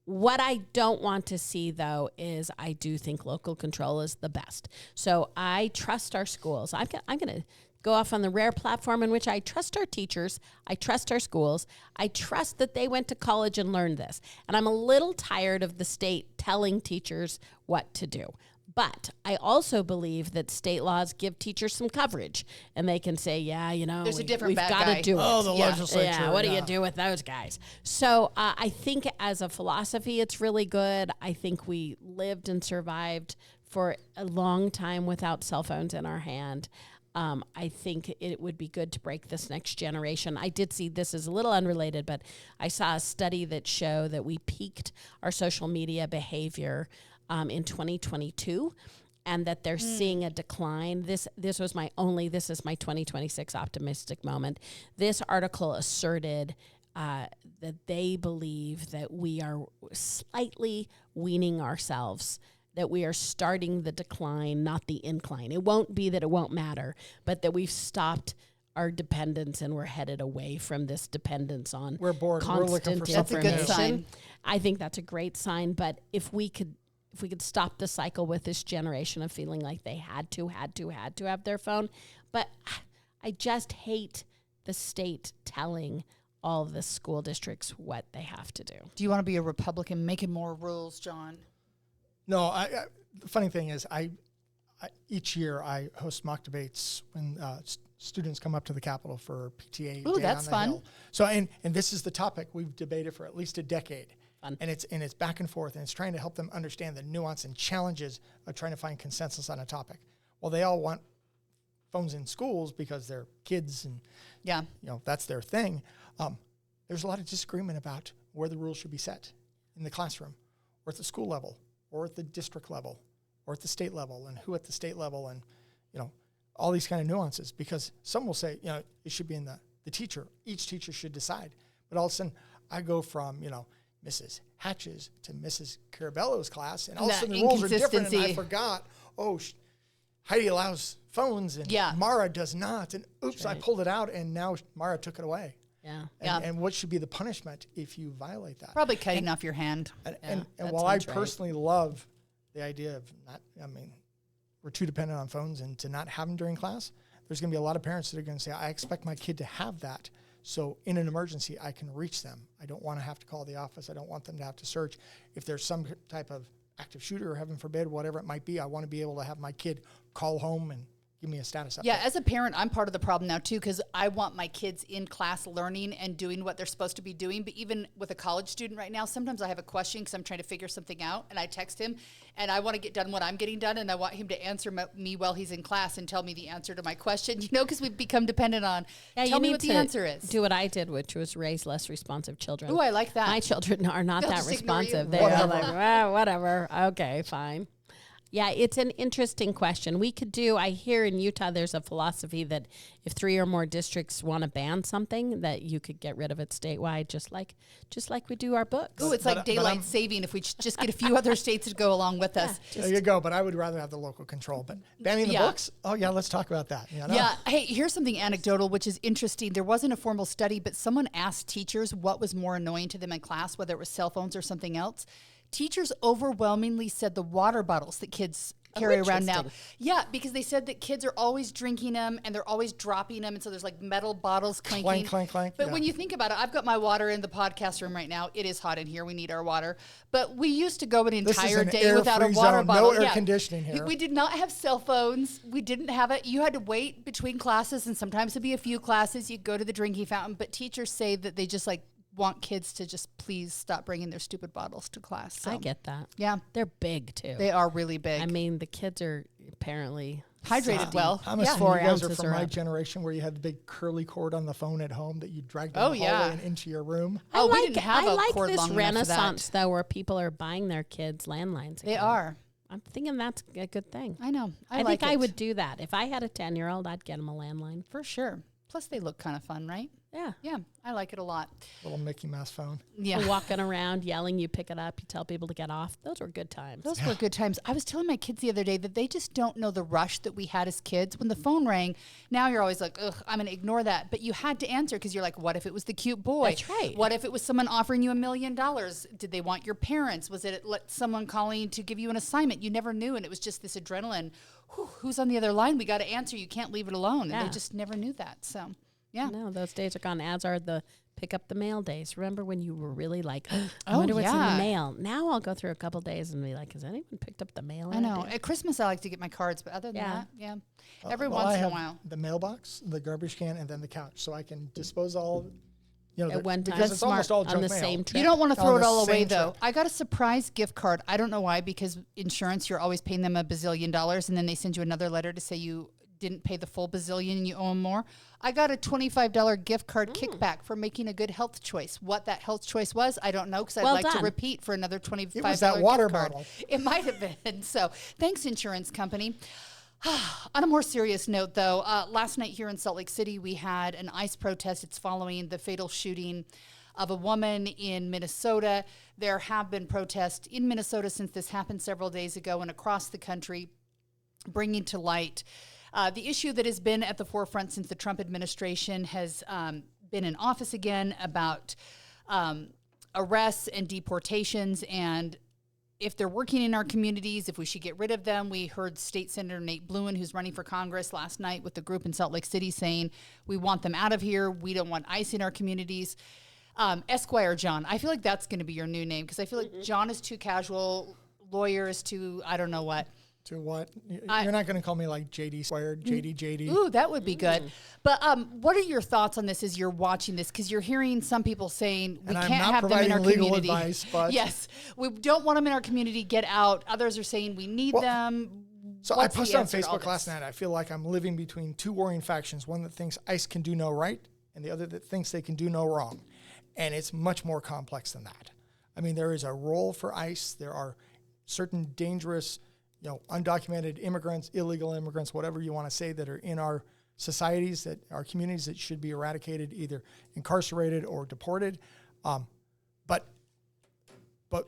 What I don't want to see, though, is I do think local control is the best. So I trust our schools. I'm going to go off on the rare platform in which I trust our teachers. I trust our schools. I trust that they went to college and learned this. And I'm a little tired of the state telling teachers what to do. But I also believe that state laws give teachers some coverage, and they can say, There's a different we've bad got guy. to do it. Oh, the legislature. Yeah, what do you do with those guys? So I think as a philosophy, it's really good. I think we lived and survived for a long time without cell phones in our hand. I think it would be good to break this next generation. I did see, this is a little unrelated, but I saw a study that showed that we peaked our social media behavior in 2022, and that they're seeing a decline. This is my 2026 optimistic moment. This article asserted that they believe that we are slightly weaning ourselves, that we are starting the decline, not the incline. It won't be that it won't matter, but that we've stopped our dependence and we're headed away from this dependence on we're bored. We're looking for something That's a good sign. I think that's a great sign, but if we could stop the cycle with this generation of feeling like they had to have their phone. But I just hate the state telling all the school districts what they have to do. Do you want to be a Republican making more rules, John? No, the funny thing is I each year I host mock debates when students come up to the Capitol for PTA. Ooh, Day that's on the fun. Hill. So, and this is the topic we've debated for at least a decade. Fun. And it's back and forth, and it's trying to help them understand the nuance and challenges of trying to find consensus on a topic. Well, they all want phones in schools because they're kids and that's their thing. There's a lot of disagreement about where the rules should be set in the classroom, or at the school level, or at the district level, or at the state level, and who at the state level, and all these kind of nuances. Because some will say it should be in the teacher. Each teacher should decide. But all of a sudden, I go from Mrs. Hatch's to Mrs. Carabello's class, and all of a sudden the rules are different, and I forgot, Heidi allows phones, and Maura does not, and oops, I pulled it out, and now Maura took it away. And what should be the punishment if you violate that? Probably cutting off your hand. And while I personally love the idea of we're too dependent on phones and to not have them during class, there's going to be a lot of parents that are going to say, I expect my kid to have that. So in an emergency, I can reach them. I don't want to have to call the office. I don't want them to have to search. If there's some type of active shooter, or heaven forbid, whatever it might be, I want to be able to have my kid call home and give me a status update. Yeah, as a parent, I'm part of the problem now, too, because I want my kids in class learning and doing what they're supposed to be doing. But even with a college student right now, sometimes I have a question because I'm trying to figure something out, and I text him, and I want to get done what I'm getting done, and I want him to answer me while he's in class and tell me the answer to my question, because we've become dependent on, tell me what the answer is. Do what I did, which was raise less responsive children. Ooh, I like that. My children are not They'll that just ignore you. responsive. They're like, whatever. Okay, fine. Yeah, it's an interesting question. I hear in Utah there's a philosophy that if 3 or more districts want to ban something, that you could get rid of it statewide, just like we do our books. Ooh, it's like daylight saving if we just get a few other states to go along with us. There you go, but I would rather have the local control. But banning the books? Oh, yeah, let's talk about that. Yeah, hey, here's something anecdotal, which is interesting. There wasn't a formal study, but someone asked teachers what was more annoying to them in class, whether it was cell phones or something else. Teachers overwhelmingly said the water bottles that kids carry around now. Yeah, because they said that kids are always drinking them and they're always dropping them. And so there's like metal bottles clanking. Clank, clank, clank. But when you think about it, I've got my water in the podcast room right now. It is hot in here. We need our water. But we used to go an entire day without a water bottle. No air conditioning here. We did not have cell phones. We didn't have it. You had to wait between classes, and sometimes it'd be a few classes. You'd go to the drinking fountain. But teachers say that they just want kids to just please stop bringing their stupid bottles to class. So. I get that. Yeah. They're big, too. They are really big. I mean, the kids are apparently hydrated well. I'm assuming you guys are from my generation where you had the big curly cord on the phone at home that you dragged down the hallway and into your room. We didn't have a cord this long renaissance, though, where people are buying their kids landlines again. They are. I'm thinking that's a good thing. I know. I think I would do that. If I had a 10-year-old, I'd get him a landline. For sure. Plus, they look kind of fun, right? Yeah. Yeah, I like it a lot. Little Mickey Mouse phone. Yeah. Walking around, yelling, you pick it up, you tell people to get off. Those were good times. Those were good times. I was telling my kids the other day that they just don't know the rush that we had as kids. When the phone rang, now you're always like, ugh, I'm going to ignore that. But you had to answer because you're like, what if it was the cute boy? That's right. What if it was someone offering you $1 million? Did they want your parents? Was it someone calling to give you an assignment? You never knew, and it was just this adrenaline. Who's on the other line? We got to answer. You can't leave it alone. And they just never knew that. So... yeah. No, those days are gone, as are the pick up the mail days. Remember when you were really like, I wonder what's in the mail. Now I'll go through a couple days and be like, has anyone picked up the mail? I know. At Christmas, I like to get my cards, but other than that, every once in a while. The mailbox, the garbage can, and then the couch, so I can dispose all. At one time, because it's almost all on the junk same mail. trip. You don't want to throw it all away, though. I got a surprise gift card. I don't know why, because insurance, you're always paying them $1 bazillion, and then they send you another letter to say you didn't pay the full bazillion and you owe them more. I got a $25 gift card kickback for making a good health choice. What that health choice was, I don't know, because I'd like to repeat for another $25 It was that water gift card. bottle. It might have been. So thanks, insurance company. On a more serious note, though, last night here in Salt Lake City, we had an ICE protest. It's following the fatal shooting of a woman in Minnesota. There have been protests in Minnesota since this happened several days ago and across the country, bringing to light the issue that has been at the forefront since the Trump administration has been in office again about arrests and deportations, and if they're working in our communities, if we should get rid of them. We heard State Senator Nate Bluen, who's running for Congress last night with the group in Salt Lake City, saying we want them out of here. We don't want ICE in our communities. Esquire John, I feel like that's going to be your new name, because I feel like John is too casual, lawyer is too, I don't know what. To what? You're not going to call me like JD Squared, JD. Ooh, that would be good. But what are your thoughts on this as you're watching this? Because you're hearing some people saying we can't have them in our community. Advice, but yes, we don't want them in our community. Get out. Others are saying we need them. So What's I posted on the answer to all Facebook last this? night. I feel like I'm living between two warring factions. One that thinks ICE can do no right, and the other that thinks they can do no wrong. And it's much more complex than that. I mean, there is a role for ICE. There are certain dangerous, undocumented immigrants, illegal immigrants, whatever you want to say, that are in our societies, that our communities, that should be eradicated, either incarcerated or deported. But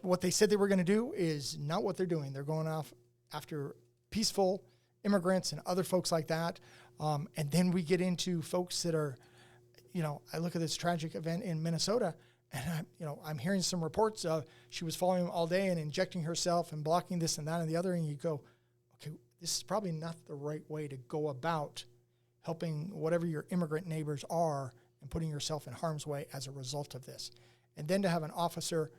what they said they were going to do is not what they're doing. They're going off after peaceful immigrants and other folks like that. And then we get into folks that are, I look at this tragic event in Minnesota, and I'm hearing some reports of she was following him all day and injecting herself and blocking this and that and the other. And you go, okay, this is probably not the right way to go about helping whatever your immigrant neighbors are and putting yourself in harm's way as a result of this. And then to have an officer,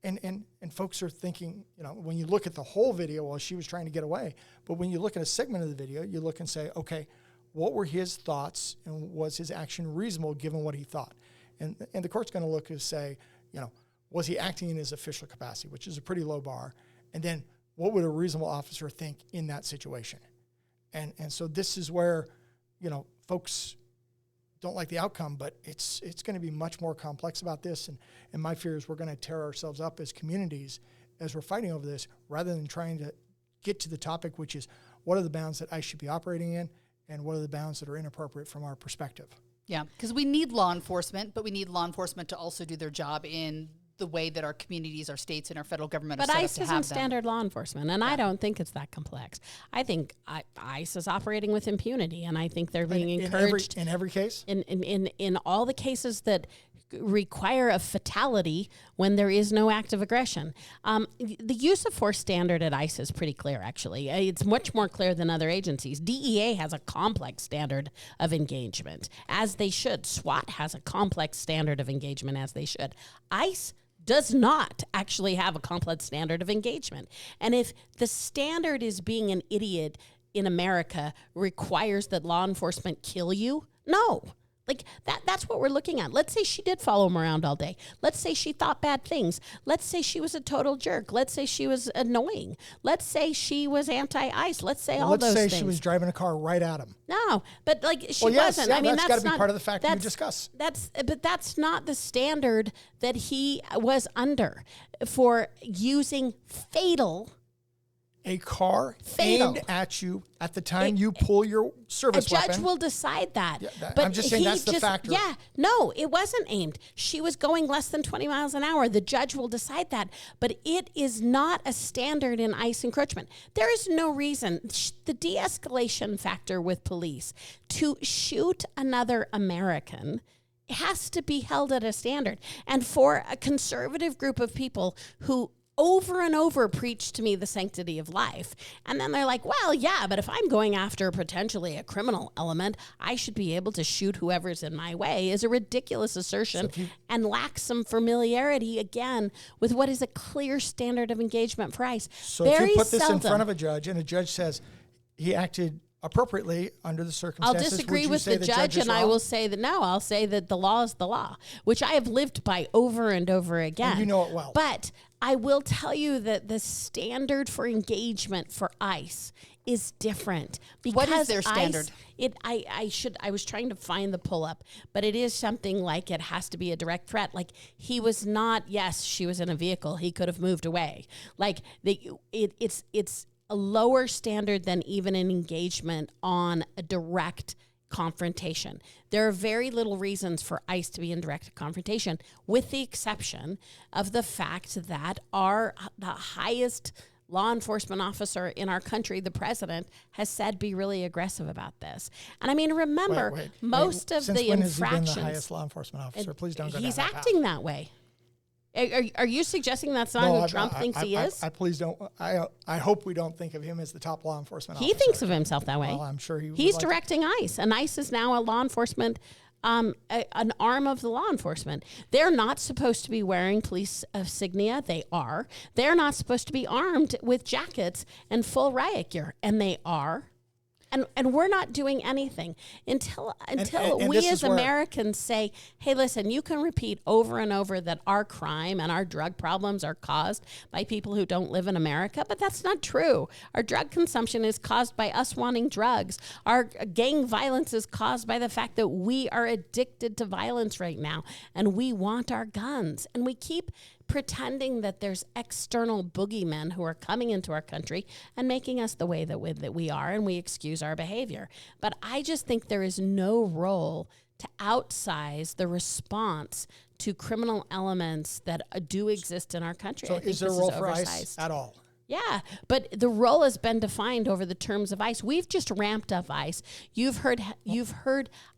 and folks are thinking, when you look at the whole video, well, she was trying to get away. But when you look at a segment of the video, you look and say, okay, what were his thoughts, and was his action reasonable given what he thought? And the court's going to look and say, was he acting in his official capacity, which is a pretty low bar? And then what would a reasonable officer think in that situation? And so this is where, folks don't like the outcome, but it's going to be much more complex about this. And my fear is we're going to tear ourselves up as communities as we're fighting over this, rather than trying to get to the topic, which is what are the bounds that ICE should be operating in, and what are the bounds that are inappropriate from our perspective. Yeah, because we need law enforcement, but we need law enforcement to also do their job in the way that our communities, our states, and our federal government are set up to have them. But ICE isn't standard law enforcement, and I don't think it's that complex. I think ICE is operating with impunity, and I think they're being encouraged. In every case? In all the cases that require a fatality when there is no act of aggression. The use of force standard at ICE is pretty clear, actually. It's much more clear than other agencies. DEA has a complex standard of engagement, as they should. SWAT has a complex standard of engagement, as they should. ICE does not actually have a complex standard of engagement. And if the standard is being an idiot in America requires that law enforcement kill you, no. Like, that's what we're looking at. Let's say she did follow him around all day. Let's say she thought bad things. Let's say she was a total jerk. Let's say she was annoying. Let's say she was anti-ICE. Let's say all those things. Let's say she was driving a car right at him. No, but she well, yes, wasn't. Yeah, I mean, that's got to be part of the fact that you discuss. But that's not the standard that he was under for using fatal. A car aimed at you at the time you pull your service weapon. A judge will decide that. Yeah, but I'm just saying that's the factor. Yeah, no, it wasn't aimed. She was going less than 20 miles an hour. The judge will decide that. But it is not a standard in ICE encroachment. There is no reason. The de-escalation factor with police to shoot another American has to be held at a standard. And for a conservative group of people who over and over preach to me the sanctity of life. And then they're like, well, yeah, but if I'm going after potentially a criminal element, I should be able to shoot whoever's in my way, is a ridiculous assertion and lacks some familiarity, again, with what is a clear standard of engagement for ICE. So if you put this in front of a judge and a judge says he acted appropriately under the circumstances, I'll disagree with the judge, and I will say that no, I'll say that the law is the law, which I have lived by over and over again. And you know it well. But I will tell you that the standard for engagement for ICE is different. What is their standard? I was trying to find the pull up, but it is something like it has to be a direct threat. Like he was not, yes, she was in a vehicle. He could have moved away. Like it's a lower standard than even an engagement on a direct confrontation. There are very little reasons for ICE to be in direct confrontation, with the exception of the fact that the highest law enforcement officer in our country, the president, has said be really aggressive about this. And I mean, remember, most of the infractions. Since when has he been the highest law enforcement officer? Please don't go down that path. He's acting that way. Are you suggesting that's not who Trump thinks he is? Please don't. I hope we don't think of him as the top law enforcement officer. He thinks of himself that way. Well, I'm sure he's directing ICE, and ICE is now a law enforcement, an arm of the law enforcement. They're not supposed to be wearing police insignia. They are. They're not supposed to be armed with jackets and full riot gear, and they are. And we're not doing anything until we as Americans say, hey, listen, you can repeat over and over that our crime and our drug problems are caused by people who don't live in America, but that's not true. Our drug consumption is caused by us wanting drugs. Our gang violence is caused by the fact that we are addicted to violence right now, and we want our guns. And we keep pretending that there's external boogeymen who are coming into our country and making us the way that we are, and we excuse our behavior. But I just think there is no role to outsize the response to criminal elements that do exist in our country. So is there a role for ICE at all? Yeah, but the role has been defined over the terms of ICE. We've just ramped up ICE. You've heard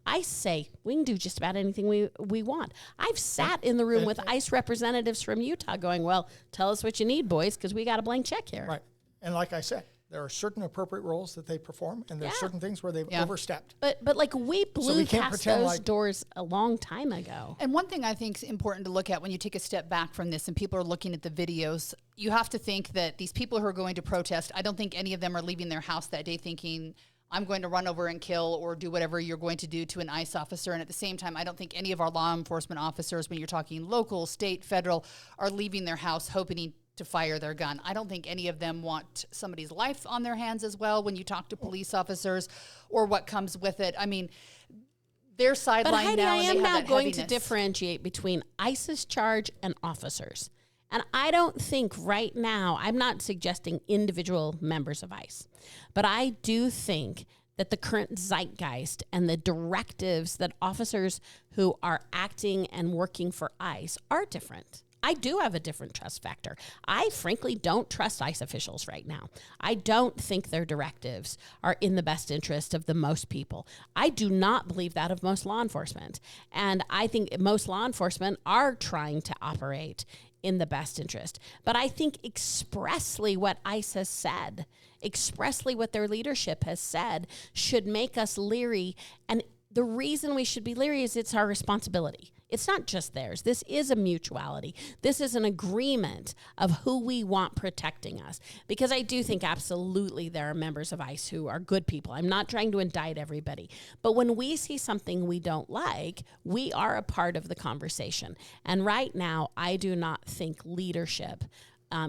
ICE say we can do just about anything we want. I've sat in the room with ICE representatives from Utah going, well, tell us what you need, boys, because we got a blank check here. Right. And like I said, there are certain appropriate roles that they perform, and there's certain things where they've overstepped. But like we blew past those doors a long time ago. And one thing I think is important to look at when you take a step back from this and people are looking at the videos, you have to think that these people who are going to protest, I don't think any of them are leaving their house that day thinking, I'm going to run over and kill or do whatever you're going to do to an ICE officer. And at the same time, I don't think any of our law enforcement officers, when you're talking local, state, federal, are leaving their house hoping to fire their gun. I don't think any of them want somebody's life on their hands as well when you talk to police officers or what comes with it. I mean, they're sidelined now. But Heidi, I am now going to differentiate between ICE's charge and officers. And I don't think right now, I'm not suggesting individual members of ICE, but I do think that the current zeitgeist and the directives that officers who are acting and working for ICE are different. I do have a different trust factor. I frankly don't trust ICE officials right now. I don't think their directives are in the best interest of the most people. I do not believe that of most law enforcement. And I think most law enforcement are trying to operate in the best interest. But I think expressly what ICE has said, expressly what their leadership has said, should make us leery. And the reason we should be leery is it's our responsibility. It's not just theirs. This is a mutuality. This is an agreement of who we want protecting us. Because I do think absolutely there are members of ICE who are good people. I'm not trying to indict everybody. But when we see something we don't like, we are a part of the conversation. And right now, I do not think leadership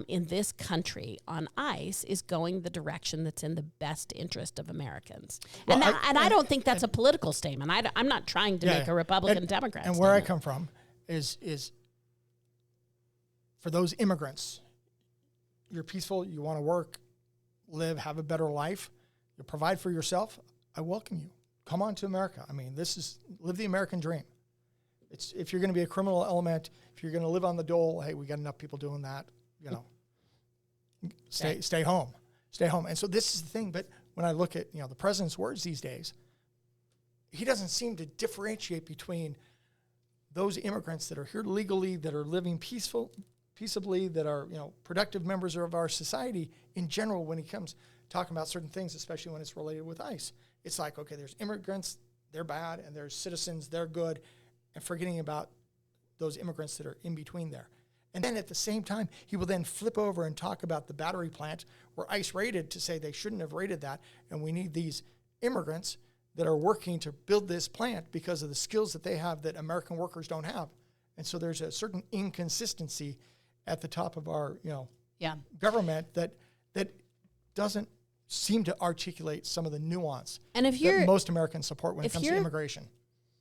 in this country on ICE is going the direction that's in the best interest of Americans. Well, I don't think that's a political statement. I'm not trying to make a Republican Democrat statement. Where I come from is for those immigrants, you're peaceful, you want to work, live, have a better life, you provide for yourself, I welcome you. Come on to America. I mean, live the American dream. If you're going to be a criminal element, if you're going to live on the dole, hey, we got enough people doing that. You know, stay home. And so this is the thing. But when I look at, the president's words these days, he doesn't seem to differentiate between those immigrants that are here legally, that are living peaceably, that are, productive members of our society in general when he comes talking about certain things, especially when it's related with ICE. It's like, okay, there's immigrants, they're bad, and there's citizens, they're good, and forgetting about those immigrants that are in between there. And then at the same time, he will then flip over and talk about the battery plant where ICE raided to say they shouldn't have raided that. And we need these immigrants that are working to build this plant because of the skills that they have that American workers don't have. And so there's a certain inconsistency at the top of our, government that doesn't seem to articulate some of the nuance And if you're that most Americans support when it comes to immigration.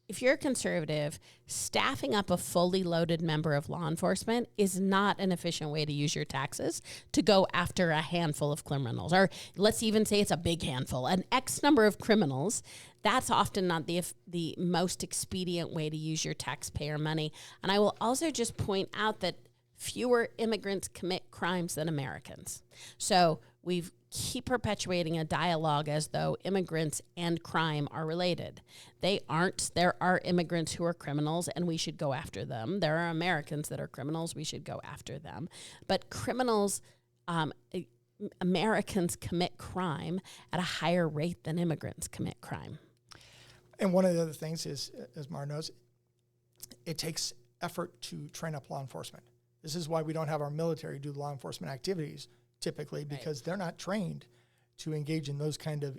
If you're a conservative, staffing up a fully loaded member of law enforcement is not an efficient way to use your taxes to go after a handful of criminals. Or let's even say it's a big handful, an X number of criminals. That's often not the most expedient way to use your taxpayer money. And I will also just point out that fewer immigrants commit crimes than Americans. So we keep perpetuating a dialogue as though immigrants and crime are related. They aren't. There are immigrants who are criminals, and we should go after them. There are Americans that are criminals. We should go after them. But criminals, Americans commit crime at a higher rate than immigrants commit crime. And one of the other things is, as Maura knows, it takes effort to train up law enforcement. This is why we don't have our military do law enforcement activities typically, because they're not trained to engage in those kind of,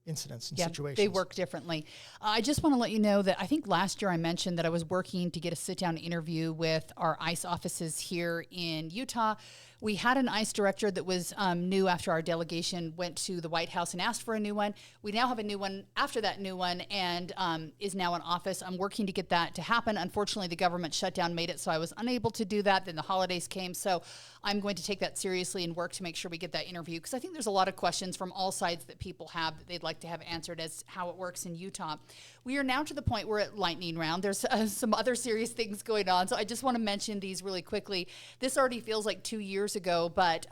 incidents and situations. They work differently. I just want to let you know that I think last year I mentioned that I was working to get a sit-down interview with our ICE offices here in Utah. We had an ICE director that was new after our delegation went to the White House and asked for a new one. We now have a new one after that new one and is now in office. I'm working to get that to happen. Unfortunately, the government shutdown made it so I was unable to do that. Then the holidays came. So I'm going to take that seriously and work to make sure we get that interview, because I think there's a lot of questions from all sides that people have that they'd like to have answered as how it works in Utah. We are now to the point where at lightning round, there's some other serious things going on. So I just want to mention these really quickly. This already feels like 2 years ago, but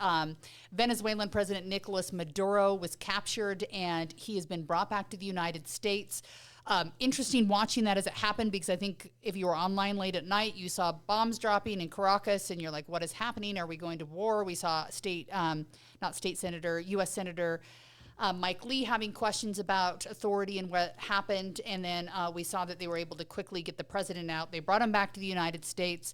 Venezuelan President Nicolas Maduro was captured and he has been brought back to the United States. Interesting watching that as it happened, because I think if you were online late at night, you saw bombs dropping in Caracas and you're like, what is happening? Are we going to war? We saw U.S. Senator Mike Lee having questions about authority and what happened. And then we saw that they were able to quickly get the president out. They brought him back to the United States.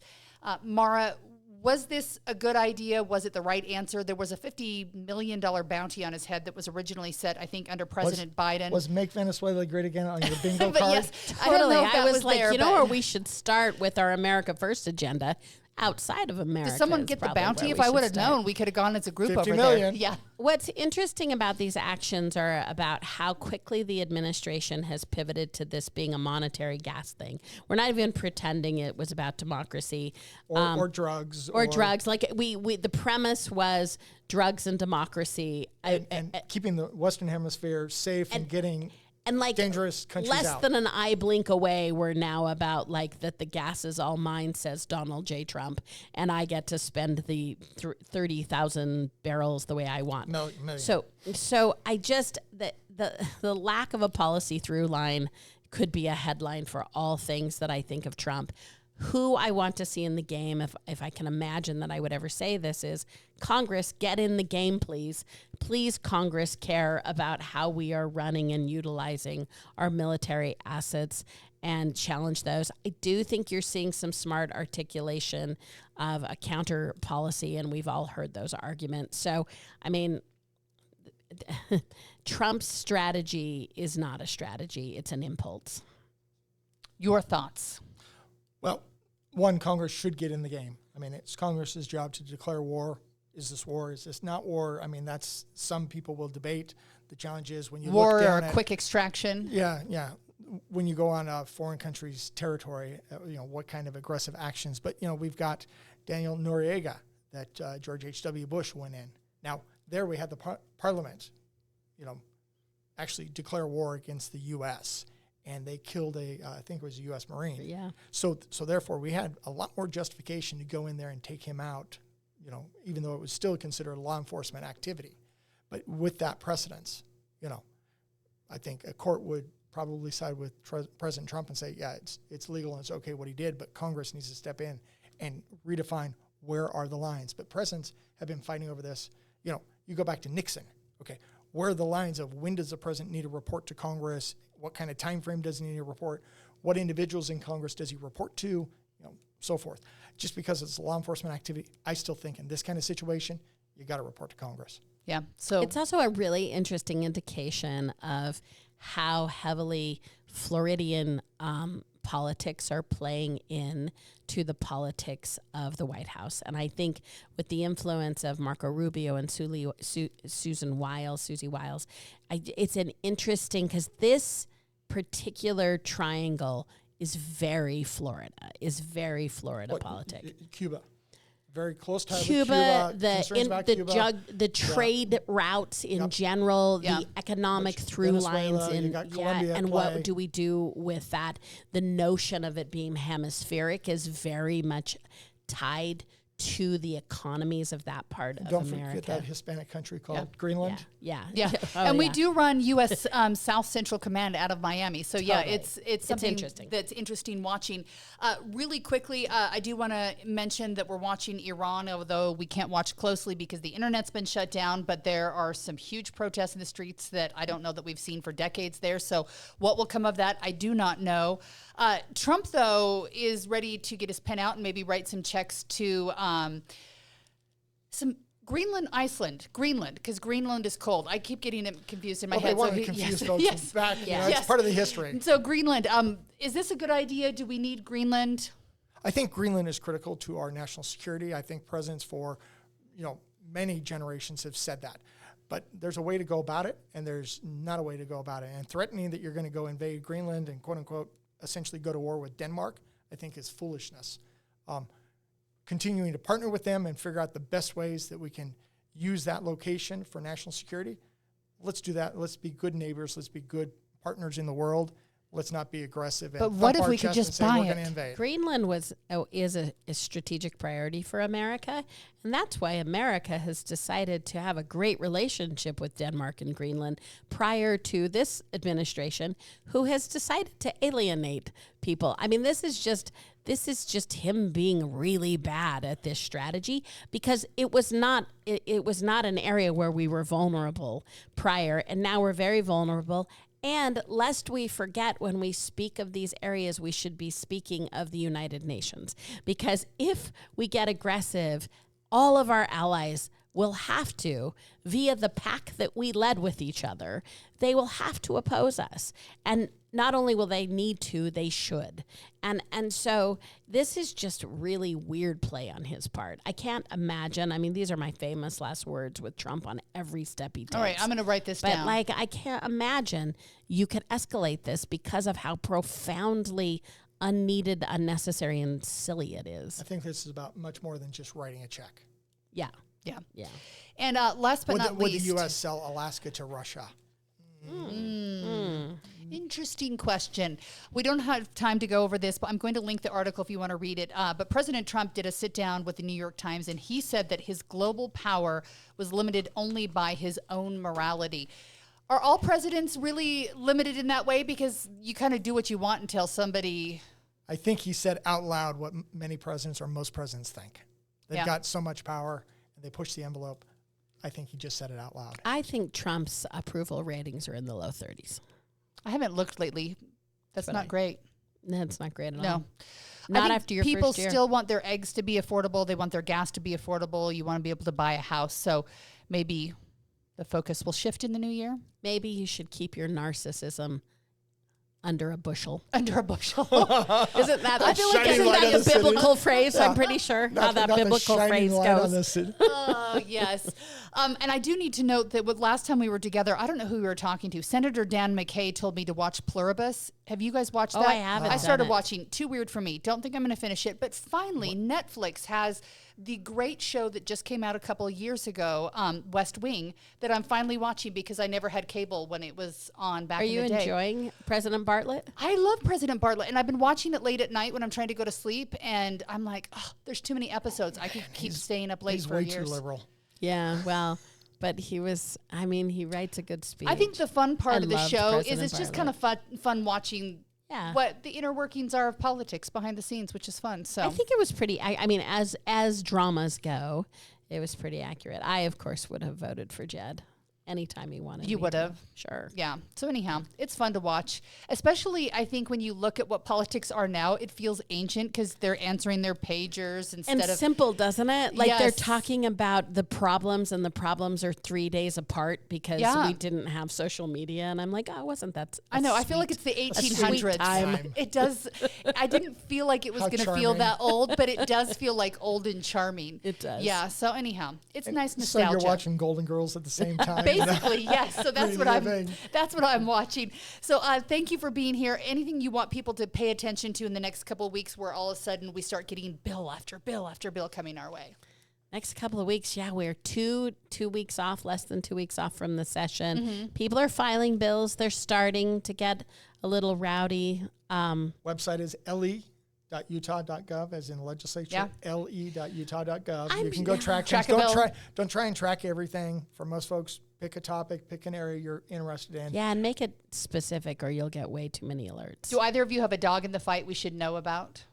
Maura, was this a good idea? Was it the right answer? There was a $50 million bounty on his head that was originally set, I think, under President Biden. Was Make Venezuela Great Again on your bingo but card? Yes, Totally. I don't know if that was like, there, where we should start with our America First agenda outside of America. Did someone get the bounty? If I would have known, we could have gone as a group 50 over million. there. Yeah. What's interesting about these actions are about how quickly the administration has pivoted to this being a monetary gas thing. We're not even pretending it was about democracy or drugs. Or drugs. Like we the premise was drugs and democracy. And keeping the Western Hemisphere safe and getting and like dangerous countries less out. than an eye blink away, we're now about like that the gas is all mine, says Donald J. Trump, and I get to spend the 30,000 barrels the way I want. Million. So I just the lack of a policy through line could be a headline for all things that I think of Trump. Who I want to see in the game, if I can imagine that I would ever say this, is Congress, get in the game, please. Please, Congress, care about how we are running and utilizing our military assets and challenge those. I do think you're seeing some smart articulation of a counter policy, and we've all heard those arguments. So, I mean, Trump's strategy is not a strategy. It's an impulse. Your thoughts? Well, one, Congress should get in the game. I mean, it's Congress's job to declare war. Is this war? Is this not war? I mean, that's, some people will debate. The challenge is when you war look down or at quick extraction. Yeah. When you go on a foreign country's territory, what kind of aggressive actions? But, we've got Daniel Noriega that George H.W. Bush went in. Now, there we had the parliament, actually declare war against the U.S., and they killed I think it was a U.S. Marine. Yeah. So therefore, we had a lot more justification to go in there and take him out, even though it was still considered a law enforcement activity. But with that precedence, I think a court would probably side with President Trump and say, yeah, it's legal and it's okay what he did, but Congress needs to step in and redefine where are the lines. But presidents have been fighting over this. You go back to Nixon. Okay, where are the lines of when does the president need to report to Congress? What kind of time frame does he need to report? What individuals in Congress does he report to? So forth. Just because it's a law enforcement activity, I still think in this kind of situation, you got to report to Congress. Yeah. So it's also a really interesting indication of how heavily Floridian politics are playing in to the politics of the White House. And I think with the influence of Marco Rubio and Susie Wiles, it's an interesting, because this particular triangle is very Florida politics. Cuba. Very close to Cuba, Cuba, the trade routes in general, the economic through lines and what do we do with that? The notion of it being hemispheric is very much tied to the economies of that part of America. Don't forget that Hispanic country called Greenland. Yeah. And we do run U.S. South Central Command out of Miami. So it's something interesting. That's interesting watching. Really quickly, I do want to mention that we're watching Iran, although we can't watch closely because the internet's been shut down. But there are some huge protests in the streets that I don't know that we've seen for decades there. So what will come of that, I do not know. Trump, though, is ready to get his pen out and maybe write some checks to some Greenland, because Greenland is cold. I keep getting it confused in my head. They want to confuse folks back. It's part of the history. So Greenland, is this a good idea? Do we need Greenland? I think Greenland is critical to our national security. I think presidents for, many generations have said that. But there's a way to go about it, and there's not a way to go about it. And threatening that you're going to go invade Greenland and, quote unquote, essentially go to war with Denmark, I think is foolishness. Continuing to partner with them and figure out the best ways that we can use that location for national security, let's do that. Let's be good neighbors. Let's be good partners in the world. Let's not be aggressive. But what if we could just buy it? Greenland is a strategic priority for America, and that's why America has decided to have a great relationship with Denmark and Greenland prior to this administration, who has decided to alienate people. I mean, this is just him being really bad at this strategy, because it was not an area where we were vulnerable prior, and now we're very vulnerable. And lest we forget, when we speak of these areas, we should be speaking of the United Nations. Because if we get aggressive, all of our allies will have to, via the pact that we led with each other, they will have to oppose us. And not only will they need to, they should. And so this is just really weird play on his part. I can't imagine. I mean, these are my famous last words with Trump on every step he takes. All right, I'm going to write this down. But I can't imagine you could escalate this because of how profoundly unneeded, unnecessary, and silly it is. I think this is about much more than just writing a check. Yeah. And last but not least, would the U.S. sell Alaska to Russia? Interesting question. We don't have time to go over this, but I'm going to link the article if you want to read it. But President Trump did a sit down with the New York Times, and he said that his global power was limited only by his own morality. Are all presidents really limited in that way? Because you kind of do what you want until somebody... I think he said out loud what many presidents or most presidents think. They've got so much power, and they push the envelope. I think he just said it out loud. I think Trump's approval ratings are in the low 30s. I haven't looked lately. That's not great. That's not great at all. No. Not after your first year. People still want their eggs to be affordable. They want their gas to be affordable. You want to be able to buy a house. So maybe the focus will shift in the new year. Maybe you should keep your narcissism under a bushel. Under a bushel. Isn't that the biblical phrase? I'm pretty sure how that biblical phrase goes. Oh, yes. And I do need to note that last time we were together, I don't know who we were talking to. Senator Dan McCay told me to watch Pluribus. Have you guys watched that? I haven't. I started watching. Too weird for me. Don't think I'm going to finish it. But finally, Netflix has the great show that just came out a couple of years ago, West Wing, that I'm finally watching because I never had cable when it was on back in the day. Are you enjoying President Bartlett? I love President Bartlett, and I've been watching it late at night when I'm trying to go to sleep, and I'm like, oh, there's too many episodes. I could keep staying up late for years. He's way too liberal. Yeah, well... But he writes a good speech. I think the fun part of the show is President it's just kind of fun watching what the inner workings are of politics behind the scenes, which is fun. So I think it was pretty, as dramas go, it was pretty accurate. I, of course, would have voted for Jed. anytime you wanted. You me would to. have. Sure. Yeah. So anyhow, it's fun to watch, especially I think when you look at what politics are now, it feels ancient because they're answering their pagers instead And of simple, doesn't it? Like they're Yes. talking about the problems, and the problems are 3 days apart because Yeah. we didn't have social media. And I'm like, oh, wasn't that? I know. I feel like it's the sweet 1800s. time. It does. I didn't feel like it was How going to feel charming. that old, but it does feel like old and charming. It does. Yeah. So anyhow, it's nice So nostalgia. you're watching Golden Girls at the same time. Basically, yes. So that's what Reliving. that's what I'm watching. So thank you for being here. Anything you want people to pay attention to in the next couple of weeks, where all of a sudden we start getting bill after bill after bill coming our way? Next couple of weeks, yeah, we're two weeks off, less than 2 weeks off from the session. Mm-hmm. People are filing bills. They're starting to get a little rowdy. Website is le.utah.gov, as in legislature. Yeah. le.utah.gov. You can go track things. Trackable. Don't try and track everything. For most folks, pick a topic, pick an area you're interested in. Yeah, and make it specific, or you'll get way too many alerts. Do either of you have a dog in the fight we should know about?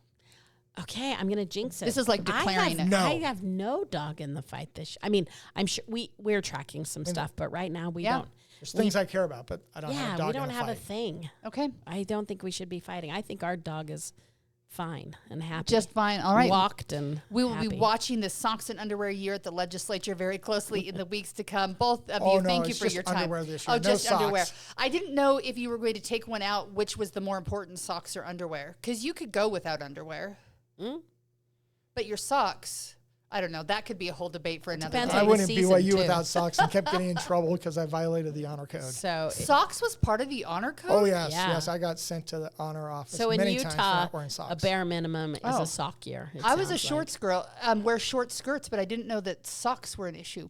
Okay, I'm gonna jinx it. This is like declaring it. No. I have no dog in the fight. I mean, I'm sure we're tracking some stuff, but right now we Yeah. don't. There's things I care about, but I don't have a Yeah, dog we don't in the have a fight. thing. Okay. I don't think we should be fighting. I think our dog is fine and happy. Just fine. All right. Walked and We will happy. be watching the socks and underwear year at the legislature very closely in the weeks to come. Both of Oh, you, no, thank you it's for just your time. underwear this year. Oh, No just underwear. socks. I didn't know if you were going to take one out, which was the more important, socks or underwear, because you could go without underwear. Mm? But your socks, I don't know. That could be a whole debate for another Depends day. I on the wouldn't season, BYU too. without socks and kept getting in trouble because I violated the honor code. So Socks was part of the honor code? Oh, yes. Yeah. Yes, I got sent to the honor office So in many times for Utah, not wearing socks. a bare minimum is Oh. a sock year. it I was a sounds shorts girl, wear short skirts, but I didn't know that socks were an issue.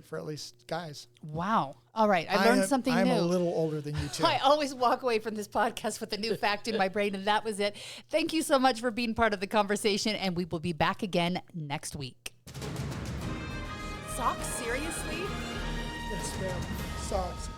for at least guys. Wow. All right. I learned something I'm new. a little older than you two. I always walk away from this podcast with a new fact in my brain, and that was it. Thank you so much for being part of the conversation, and we will be back again next week. Socks? Seriously? Yes, ma'am. Socks.